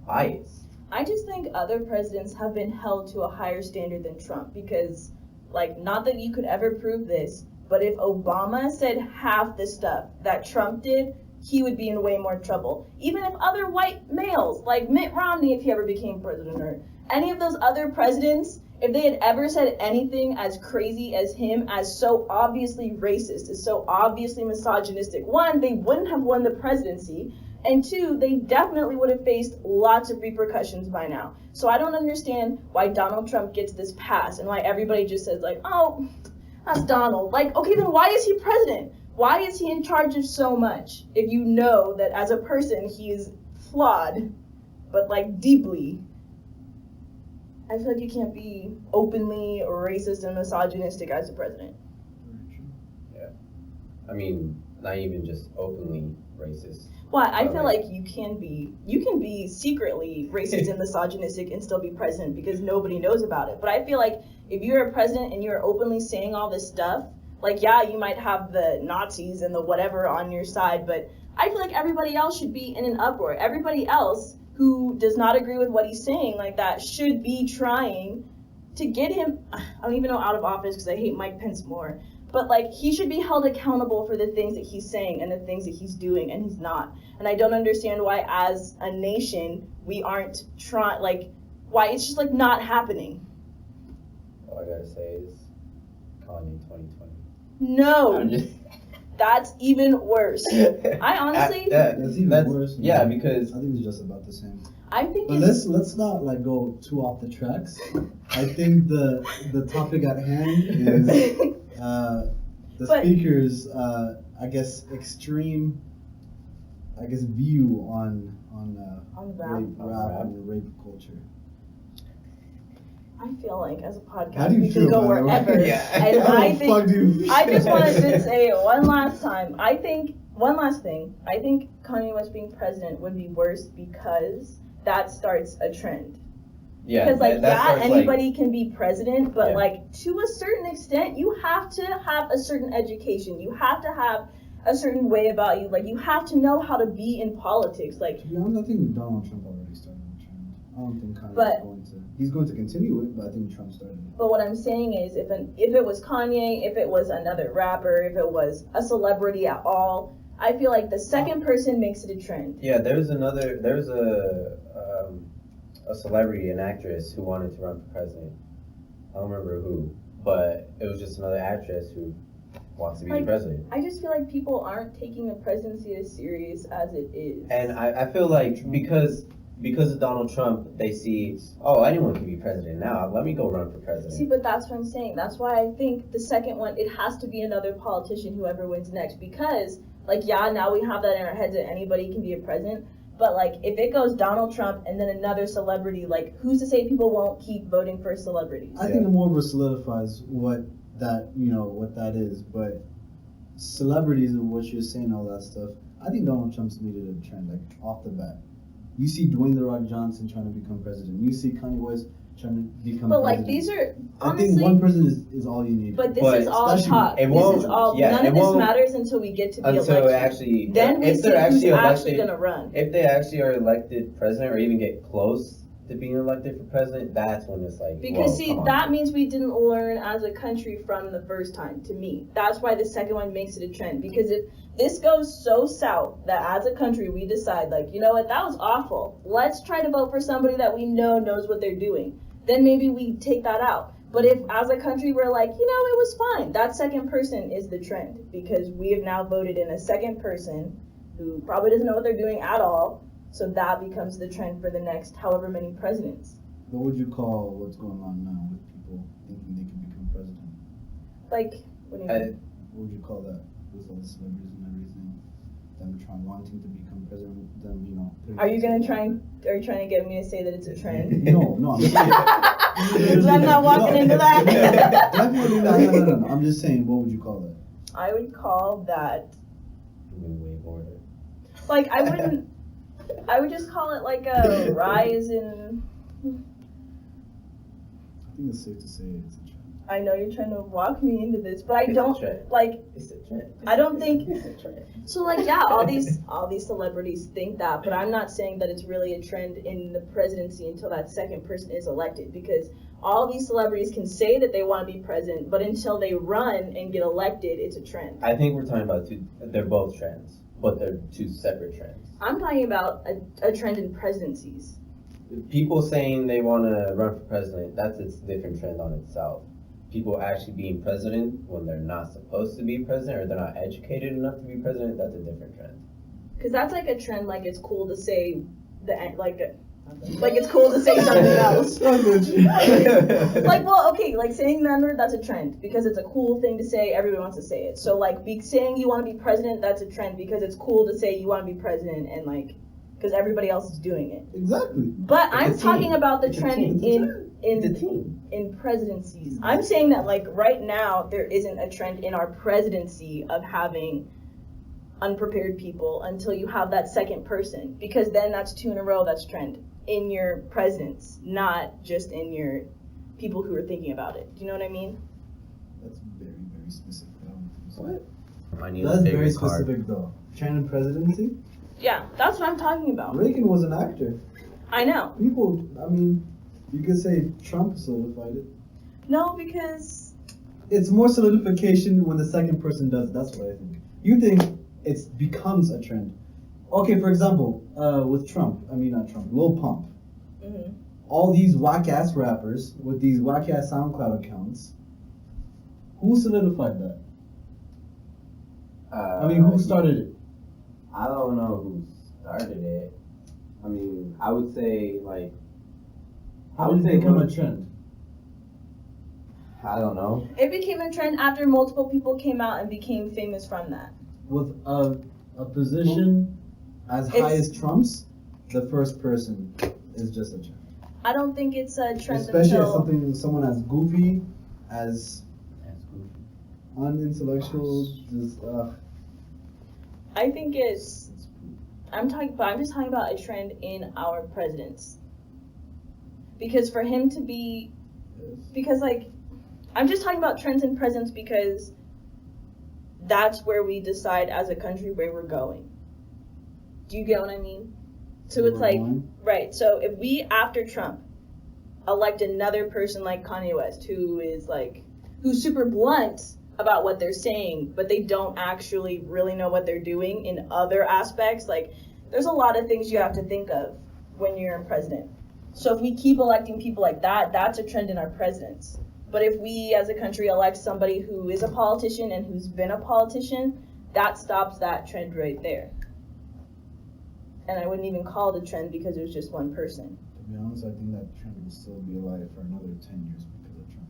biased. I just think other presidents have been held to a higher standard than Trump because, like, not that you could ever prove this, but if Obama said half the stuff that Trump did, he would be in way more trouble. Even if other white males, like Mitt Romney, if he ever became president, or any of those other presidents, if they had ever said anything as crazy as him, as so obviously racist, as so obviously misogynistic, one, they wouldn't have won the presidency, and two, they definitely would have faced lots of repercussions by now. So I don't understand why Donald Trump gets this pass and why everybody just says, like, oh, that's Donald. Like, okay, then why is he president? Why is he in charge of so much if you know that as a person he is flawed, but like deeply? I feel like you can't be openly racist and misogynistic as a president. Yeah. I mean, not even just openly racist. Well, I feel like you can be secretly racist and misogynistic and still be president because nobody knows about it. But I feel like if you're a president and you're openly saying all this stuff, like, yeah, you might have the Nazis and the whatever on your side, but I feel like everybody else should be in an uproar. Everybody else who does not agree with what he's saying like that should be trying to get him, I don't even know, out of office because I hate Mike Pence more. But, like, he should be held accountable for the things that he's saying and the things that he's doing, and he's not. And I don't understand why, as a nation, we aren't trying, like, why it's just, like, not happening. All I gotta say is Kanye 2020. No. That's even worse. I honestly... That's even worse. Yeah, because... I think it's just about the same. I think but let's not, like, go too off the tracks. I think the topic at hand is... the speaker's, I guess, extreme, view on rap and rape culture. I feel like as a podcast we can go wherever. Yeah. And I just wanted to say one last thing. I think Kanye West being president would be worse because that starts a trend. Yeah, because anybody like, can be president, but yeah. like to a certain extent, you have to have a certain education. You have to have a certain way about you. Like you have to know how to be in politics. Like to be honest, I think Donald Trump already started the trend. I don't think Kanye he's going to continue it, but I think Trump started it. But what I'm saying is, if it was Kanye, if it was another rapper, if it was a celebrity at all, I feel like the second person makes it a trend. Yeah, there's a celebrity, an actress who wanted to run for president. I don't remember who, but it was just another actress who wants to be the president. I just feel like people aren't taking the presidency as serious as it is. And I feel like because of Donald Trump, they see, oh, anyone can be president now. Let me go run for president. See, but that's what I'm saying. That's why I think the second one, it has to be another politician, whoever wins next. Because, like, yeah, now we have that in our heads that anybody can be a president. But, like, if it goes Donald Trump and then another celebrity, like, who's to say people won't keep voting for celebrities? I think it more of a solidifies what that is. But celebrities and what you're saying, all that stuff, I think Donald Trump's needed a trend, like, off the bat. You see Dwayne "The Rock" Johnson trying to become president. You see Kanye West trying to become president. But, like, these are, honestly... I think one person is all you need. But this is all talk. None of this matters until we get to the election. Then we see who's actually going to run. If they actually are elected president or even get close to being elected for president, that's when it's like, because that means we didn't learn as a country from the first time, to me. That's why the second one makes it a trend. Because if this goes so south that as a country we decide, like, you know what, that was awful. Let's try to vote for somebody that we know knows what they're doing. Then maybe we take that out. But if as a country we're like, you know, it was fine, that second person is the trend. Because we have now voted in a second person who probably doesn't know what they're doing at all. So that becomes the trend for the next however many presidents. What would you call what's going on now with people thinking they can become president? Like, what do you mean? What would you call that? With all the celebrities and everything, them wanting to become president, them, you know. Are you trying to get me to say that it's a trend? No, I'm just saying. I'm not walking into that. Definitely not. No. I'm just saying, what would you call that? I would call that Way more. Like, I wouldn't. I would just call it like a rise in. I think it's safe to say it's a trend. I know you're trying to walk me into this, but I It's a don't trend. like. It's a trend. I don't think. It's a trend. So like, yeah, all these celebrities think that, but I'm not saying that it's really a trend in the presidency until that second person is elected, because all these celebrities can say that they want to be president, but until they run and get elected, it's a trend. I think we're talking about two. They're both trends, but they're two separate trends. I'm talking about a trend in presidencies. People saying they want to run for president, that's a different trend on itself. People actually being president when they're not supposed to be president or they're not educated enough to be president, that's a different trend. Because that's like a trend, like it's cool to say like it's cool to say something else. Like, well, okay, like saying the N-word, that's a trend because it's a cool thing to say. Everybody wants to say it. So like saying you want to be president, that's a trend because it's cool to say you want to be president and like because everybody else is doing it. Exactly. But I'm talking about the trend It's a team. in presidencies. I'm saying that like right now there isn't a trend in our presidency of having unprepared people until you have that second person, because then that's 2 in a row that's trend in your presidents, not just in your people who are thinking about it. Do you know what I mean? That's very, very specific. I don't think so. What? I need That's a very favorite card. specific though. Trend in presidency? Yeah, that's what I'm talking about. Reagan was an actor. I know. People, I mean, you could say Trump solidified it. No, because It's more solidification when the second person does it. That's what I think. You think it becomes a trend. Okay, for example, with Trump, I mean not Trump, Lil Pump. mhm. All these whack-ass rappers with these whack-ass SoundCloud accounts, who solidified that? I mean, who started it? I don't know who started it. I mean, I would say like. How did it become a trend? I don't know. It became a trend after multiple people came out and became famous from that. With a position as high as Trump's, the first person is just a trend. I don't think it's a trend Especially until as someone as goofy, as That's goofy. unintellectual, just I think it's I'm just talking about a trend in our presidents. Because for him to be because like I'm just talking about trends in presidents because that's where we decide as a country where we're going. Do you get what I mean? So it's like right, so if we after Trump elect another person like Kanye West who's super blunt about what they're saying, but they don't actually really know what they're doing in other aspects. Like, there's a lot of things you have to think of when you're a president. So if we keep electing people like that, that's a trend in our presidents. But if we as a country elect somebody who is a politician and who's been a politician, that stops that trend right there. And I wouldn't even call it a trend because it was just one person. To be honest, I think that trend will still be alive for another 10 years because of Trump.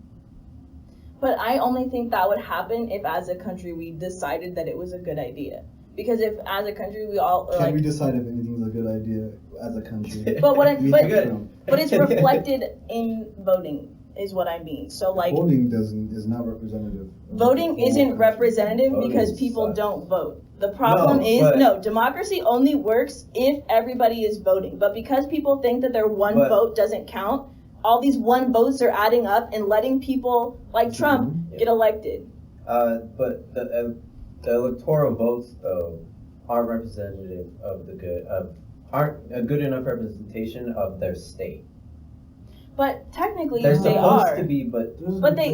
But I only think that would happen if as a country we decided that it was a good idea. Because if as a country we all Can we decide if anything's a good idea as a country? But what We but, think Trump. but it's reflected in voting is what I mean. So like Voting is not representative. of voting the whole isn't country. representative Voting because people sucks. don't vote. The problem No, is but- democracy only works if everybody is voting. But because people think that their one But- vote doesn't count, all these one votes are adding up and letting people like Trump get elected. But the electoral votes though aren't representative of aren't a good enough representation of their state. But technically They're they supposed are. to be, but But they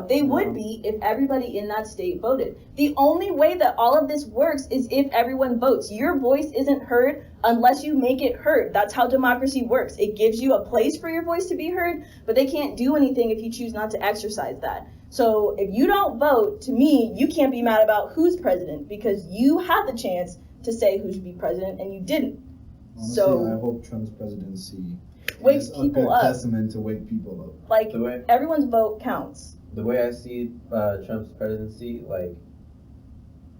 they would be if everybody in that state voted. The only way that all of this works is if everyone votes. Your voice isn't heard unless you make it heard. That's how democracy works. It gives you a place for your voice to be heard, but they can't do anything if you choose not to exercise that. So if you don't vote, to me, you can't be mad about who's president because you had the chance to say who should be president and you didn't. Honestly, So- I hope Trump's presidency Wakes is people a good up. testament to wake people up. Like, The way- everyone's vote counts. the way I see Trump's presidency, like,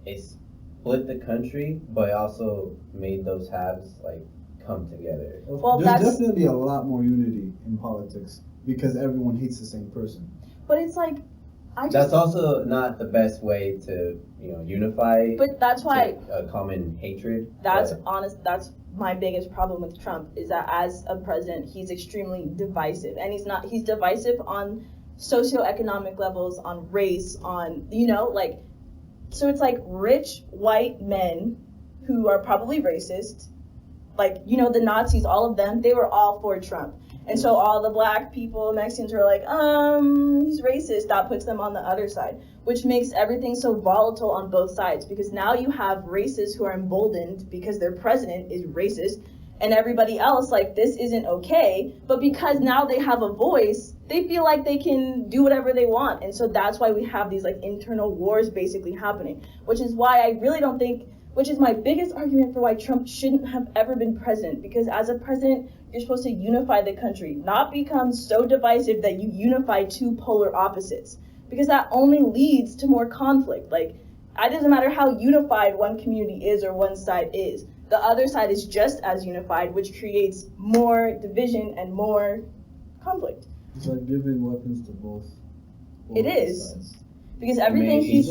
it split the country, but it also made those halves like come together. Well, There's that's- definitely a lot more unity in politics because everyone hates the same person. But it's like, That's also not the best way to, unify. But that's why a common hatred. That's my biggest problem with Trump is that as a president, he's extremely divisive, and he's divisive on socioeconomic levels, on race, on so it's like rich white men who are probably racist, the Nazis, all of them, they were all for Trump. And so all the black people, Mexicans were like, he's racist. That puts them on the other side, which makes everything so volatile on both sides, because now you have racists who are emboldened because their president is racist, and everybody else, this isn't okay. But because now they have a voice, they feel like they can do whatever they want. And so that's why we have these internal wars basically happening, which is why I really don't think, which is my biggest argument for why Trump shouldn't have ever been president, because as a president, you're supposed to unify the country, not become so divisive that you unify two polar opposites, because that only leads to more conflict. It doesn't matter how unified one community is or one side is. The other side is just as unified, which creates more division and more conflict. It's like giving weapons to both it is. sides. Because everything he's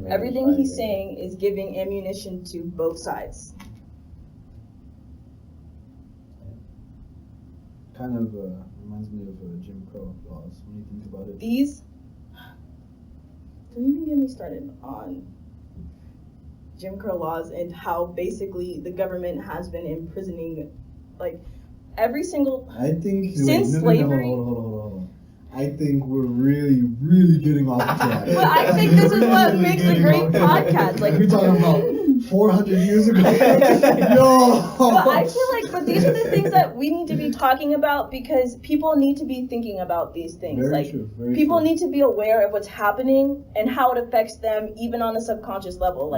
Everything saying is giving ammunition to both sides. Kind of reminds me of Jim Crow laws when you think about it. These, don't even get me started on Jim Crow laws and how basically the government has been imprisoning every single, I think since slavery. Hold on. I think we're really, really getting off track. But I think this is what makes a great podcast. We're talking about 400 years ago. Yo. But I feel but these are the things that we need to be talking about, because people need to be thinking about these things. Very true. People need to be aware of what's happening and how it affects them, even on a subconscious level.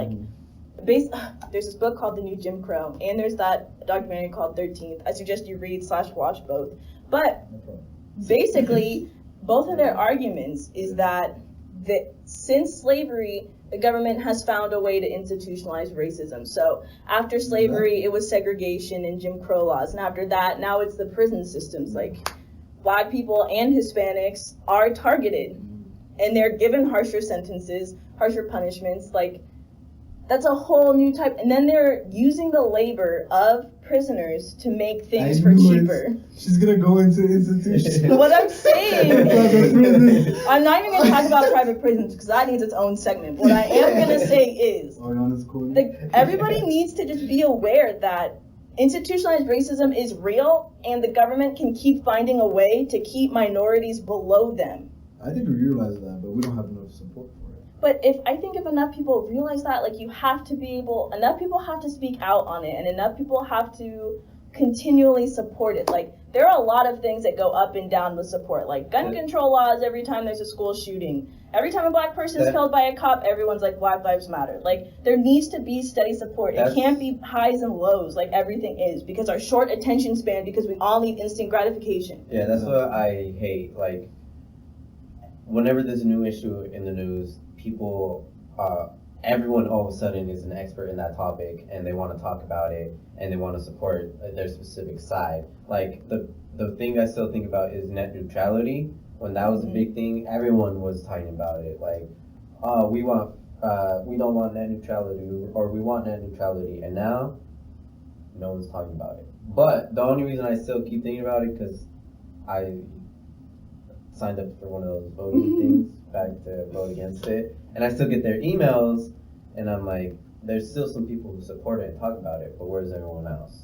There's this book called The New Jim Crow, and there's that documentary called 13th. I suggest you read / watch both. But basically, both of their arguments is that since slavery, the government has found a way to institutionalize racism. So after slavery, it was segregation and Jim Crow laws. And after that, now it's the prison systems. Black people and Hispanics are targeted, and they're given harsher sentences, harsher punishments. That's a whole new type. And then they're using the labor of prisoners to make things for cheaper. She's gonna go into institutions. What I'm saying, I'm not even gonna talk about private prisons because that needs its own segment. What I am gonna say is, everybody needs to just be aware that institutionalized racism is real, and the government can keep finding a way to keep minorities below them. I think we realize that, but we don't have enough support for it. But if enough people realize that, you have to be enough people have to speak out on it, and enough people have to continually support it. There are a lot of things that go up and down with support, gun control laws. Every time there's a school shooting, every time a black person is killed by a cop, everyone's Black Lives Matter. There needs to be steady support. It can't be highs and lows like everything is, because our short attention span, because we all need instant gratification. Yeah, that's what I hate. Whenever there's a new issue in the news, people, everyone all of a sudden is an expert in that topic, and they want to talk about it, and they want to support their specific side. The thing I still think about is net neutrality. When that was a big thing, everyone was talking about it. We don't want net neutrality, or we want net neutrality, and now no one's talking about it. But the only reason I still keep thinking about it, because I signed up for one of those voting things back to vote against it, and I still get their emails, and I'm there's still some people who support it and talk about it, but where's everyone else?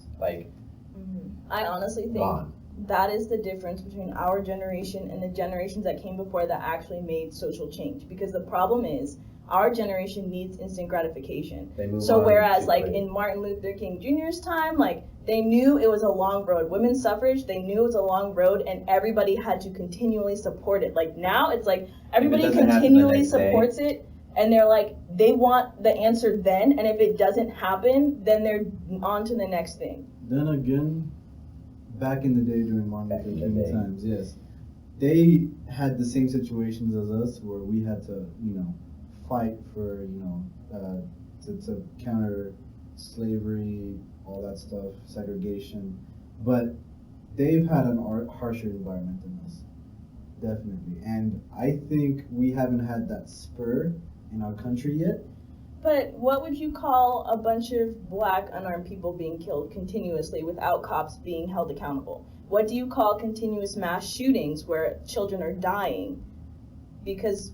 I honestly think that is the difference between our generation and the generations that came before that actually made social change, because the problem is our generation needs instant gratification. So whereas in Martin Luther King Jr.'s time, they knew it was a long road. Women's suffrage, they knew it was a long road, and everybody had to continually support it. Now it's everybody continually supports it, and they're they want the answer then, and if it doesn't happen, then they're on to the next thing. Then again, back in the day during Martin Luther King times, yes, they had the same situations as us, where we had to, fight for, to counter slavery, all that stuff, segregation, but they've had an harsher environment than us. Definitely. And I think we haven't had that spur in our country yet. But what would you call a bunch of black unarmed people being killed continuously without cops being held accountable? What do you call continuous mass shootings where children are dying because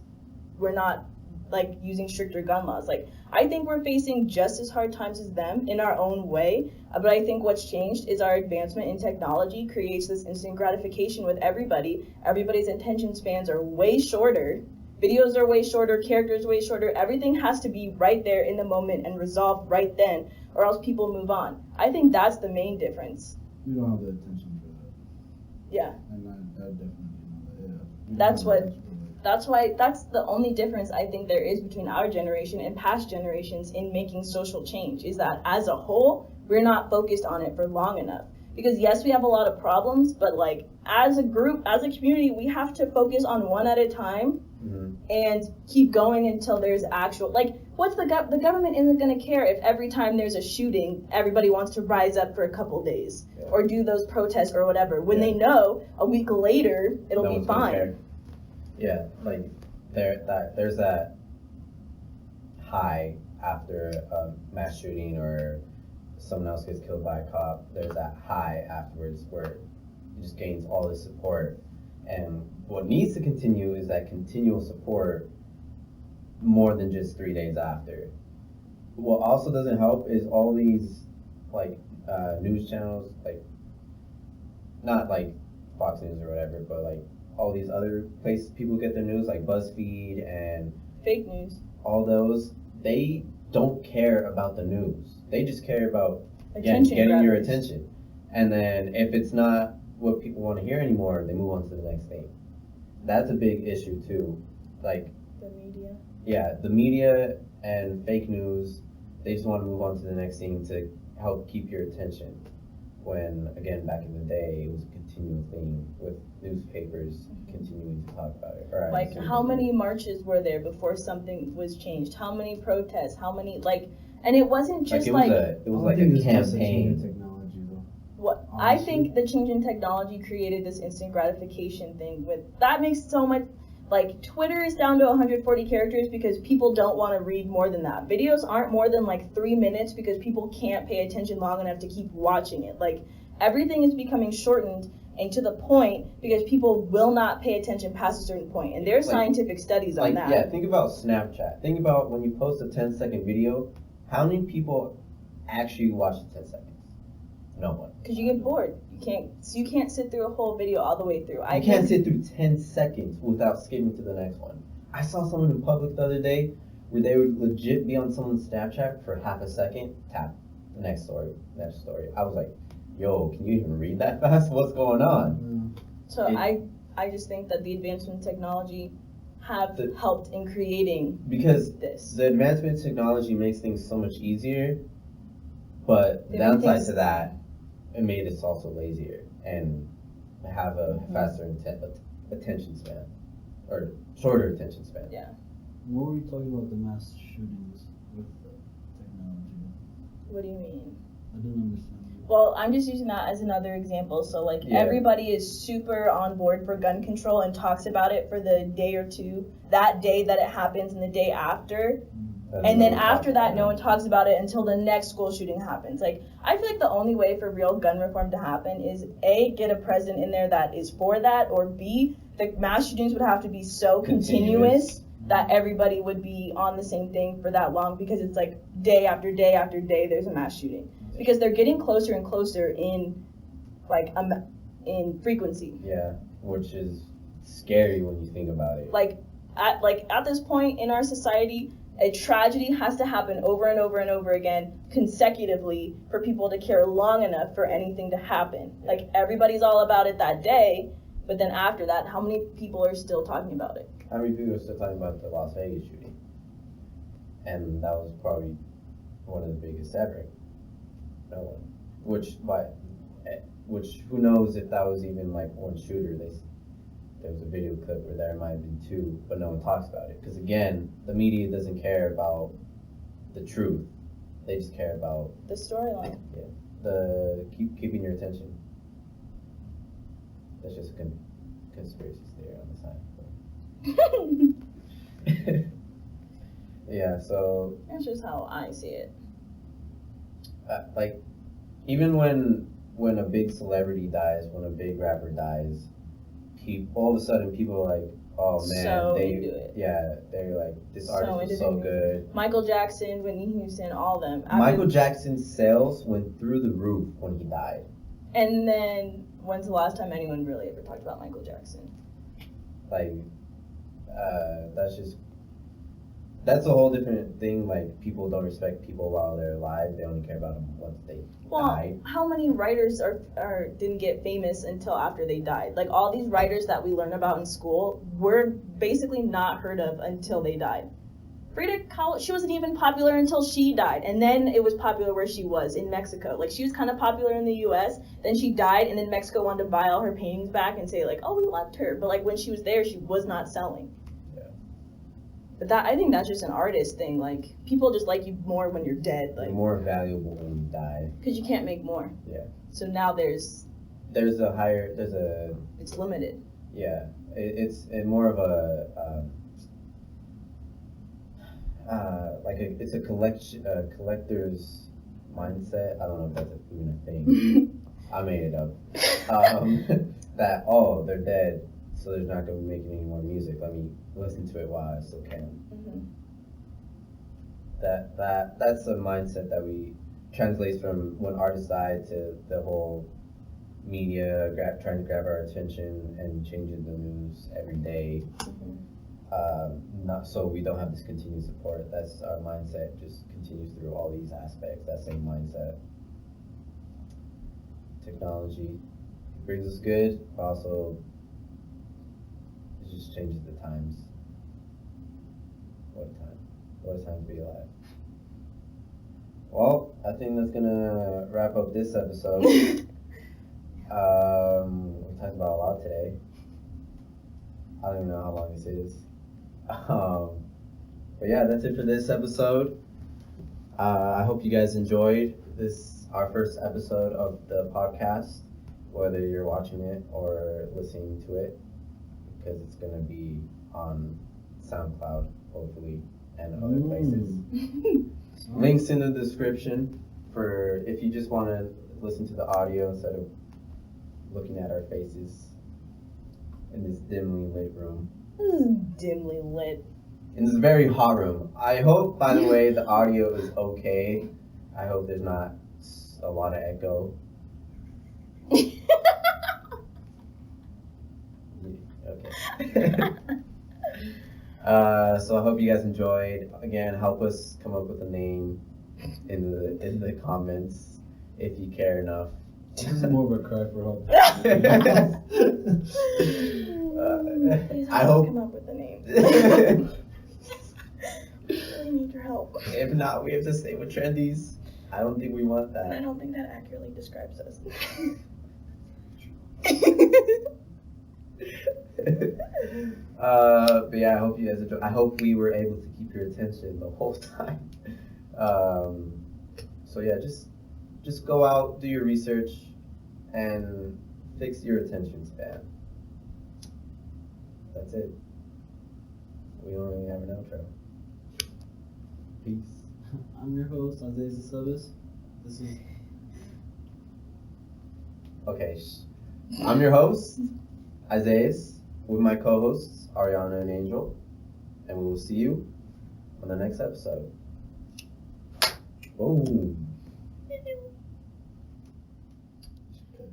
we're not like using stricter gun laws? Like, I think we're facing just as hard times as them in our own way, but I think what's changed is our advancement in technology creates this instant gratification with everybody. Everybody's attention spans are way shorter. Videos are way shorter, characters way shorter. Everything has to be right there in the moment and resolved right then, or else people move on. I think that's the main difference. We don't have the attention for that. Yeah. And I definitely know that. Yeah. We That's don't have what- the attention for that. That's the only difference I think there is between our generation and past generations in making social change, is that as a whole, we're not focused on it for long enough. Because yes, we have a lot of problems, but like as a group, as a community, we have to focus on one at a time and keep going until there's actual, like, what's the government isn't going to care if every time there's a shooting, everybody wants to rise up for a couple days or do those protests or whatever. When they know a week later, it'll No be one's gonna fine. care. Yeah, like there's that high after a mass shooting or someone else gets killed by a cop. There's that high afterwards where it just gains all this support. And what needs to continue is that continual support more than just 3 days after. What also doesn't help is all these like news channels, like not like Fox News or whatever, but like all these other places people get their news, like BuzzFeed and Fake news. all those, they don't care about the news. They just care about Attention getting your grabbers. attention. And then if it's not what people want to hear anymore, they move on to the next thing. That's a big issue too. Like, The media. yeah, the media and fake news, they just want to move on to the next thing to help keep your attention. When, again, back in the day, it was a continual thing with newspapers continuing to talk about it. Or Like, how many marches were there before something was changed? How many protests? How many, like, and it wasn't just it like, was I like think a it's just a change in campaign. technology, though. what I honestly. think the change in technology created this instant gratification thing with, that makes so much, like, Twitter is down to 140 characters because people don't want to read more than that. Videos aren't more than like 3 minutes because people can't pay attention long enough to keep watching it. Like, everything is becoming shortened and to the point because people will not pay attention past a certain point. And there's Like- scientific studies on Like, that. yeah, think about Snapchat. Think about when you post a 10-second video, how many people actually watch the 10 seconds? No one. Because you get bored. You can't sit through a whole video all the way through. I can't sit through 10 seconds without skipping to the next one. I saw someone in public the other day where they would legit be on someone's Snapchat for half a second, tap, the next story. I was like, yo, can you even read that fast? What's going on? So It- I just think that the advancement in technology have The- helped in creating Because this. the advancement in technology makes things so much easier, but the They make downside things- to that, it made us also lazier and have a faster attention span, or shorter attention span. Yeah. What were you talking about the mass shootings with the technology? What do you mean? I didn't understand. Well, I'm just using that as another example. So, like, Yeah. everybody is super on board for gun control and talks about it for the day or two, that day that it happens and the day after. That's And then what I'm after talking that, about. no one talks about it until the next school shooting happens. Like, I feel like the only way for real gun reform to happen is A, get a president in there that is for that, or B, the mass shootings would have to be so continuous that everybody would be on the same thing for that long, because it's like day after day after day there's a mass shooting. Because they're getting closer and closer in, like, in frequency. Yeah, which is scary when you think about it. Like at this point in our society, a tragedy has to happen over and over and over again consecutively for people to care long enough for anything to happen. Like, everybody's all about it that day, but then after that, how many people are still talking about it? How many people are still talking about the Las Vegas shooting? And that was probably one of the biggest ever. No one. Which who knows if that was even like one shooter. There was a video clip where there might have been two, but no one talks about it. Because again, the media doesn't care about the truth. They just care about The storyline. the keeping your attention. That's just a conspiracy theory on the side. Yeah, so That's just how I see it. like even when a big celebrity dies, when a big rapper dies, all of a sudden people are like, oh man, So into it. Yeah, they're like, this So artist into is so the- good. Michael Jackson, Whitney Houston, all them. Michael Jackson's sales went through the roof when he died. And then, when's the last time anyone really ever talked about Michael Jackson? Like, that's a whole different thing. Like, people don't respect people while they're alive. They only care about them once they die. How many writers didn't get famous until after they died? Like, all these writers that we learn about in school were basically not heard of until they died. Frida Kahlo, she wasn't even popular until she died, and then it was popular where she was, in Mexico. Like, she was kind of popular in the U.S., then she died, and then Mexico wanted to buy all her paintings back and say, like, oh, we loved her. But, like, when she was there, she was not selling. Yeah. But I think that's just an artist thing. Like, people just like you more when you're dead. Like, You're more valuable when you die. because you can't make more. Yeah. So now it's It's limited. yeah, it's more of it's a collector's mindset. I don't know if that's even a thing. I made it up. That they're dead, so they're not gonna be making any more music. Let me listen to it while I still can. Mm-hmm. That's a mindset that we translates from when artists died to the whole media trying to grab our attention and changing the news every day. Mm-hmm. Not so we don't have this continued support. That's our mindset. Just continues through all these aspects. That same mindset. Technology brings us good, but also it just changes the times. What a time! What a time to be alive. Well, I think that's gonna wrap up this episode. We talked about a lot today. I don't even know how long this is. But yeah, that's it for this episode. I hope you guys enjoyed our first episode of the podcast, whether you're watching it or listening to it, because it's gonna be on SoundCloud, hopefully, and other places. Links in the description for if you just want to listen to the audio instead of looking at our faces in this dimly lit room. This is dimly lit. In this very hot room. I hope, by the way, the audio is okay. I hope there's not a lot of echo. Okay. So I hope you guys enjoyed. Again, help us come up with a name in the comments if you care enough. This is more of a cry for help. Please I help us hope. come up with a name. I need your help. If not, we have to stay with trendies. I don't think we want I that. don't think that accurately describes us. But yeah, I hope you guys enjoy. I hope we were able to keep your attention the whole time. So yeah, just go out, do your research, and fix your attention span. That's it. We don't really have an outro. Peace. I'm your host, Isaiah Zasobis. This is Okay, I'm your host, Isaiah, with my co-hosts, Ariana and Angel, and we will see you on the next episode. Boom.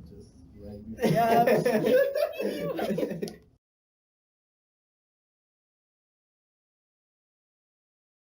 just right. Yeah.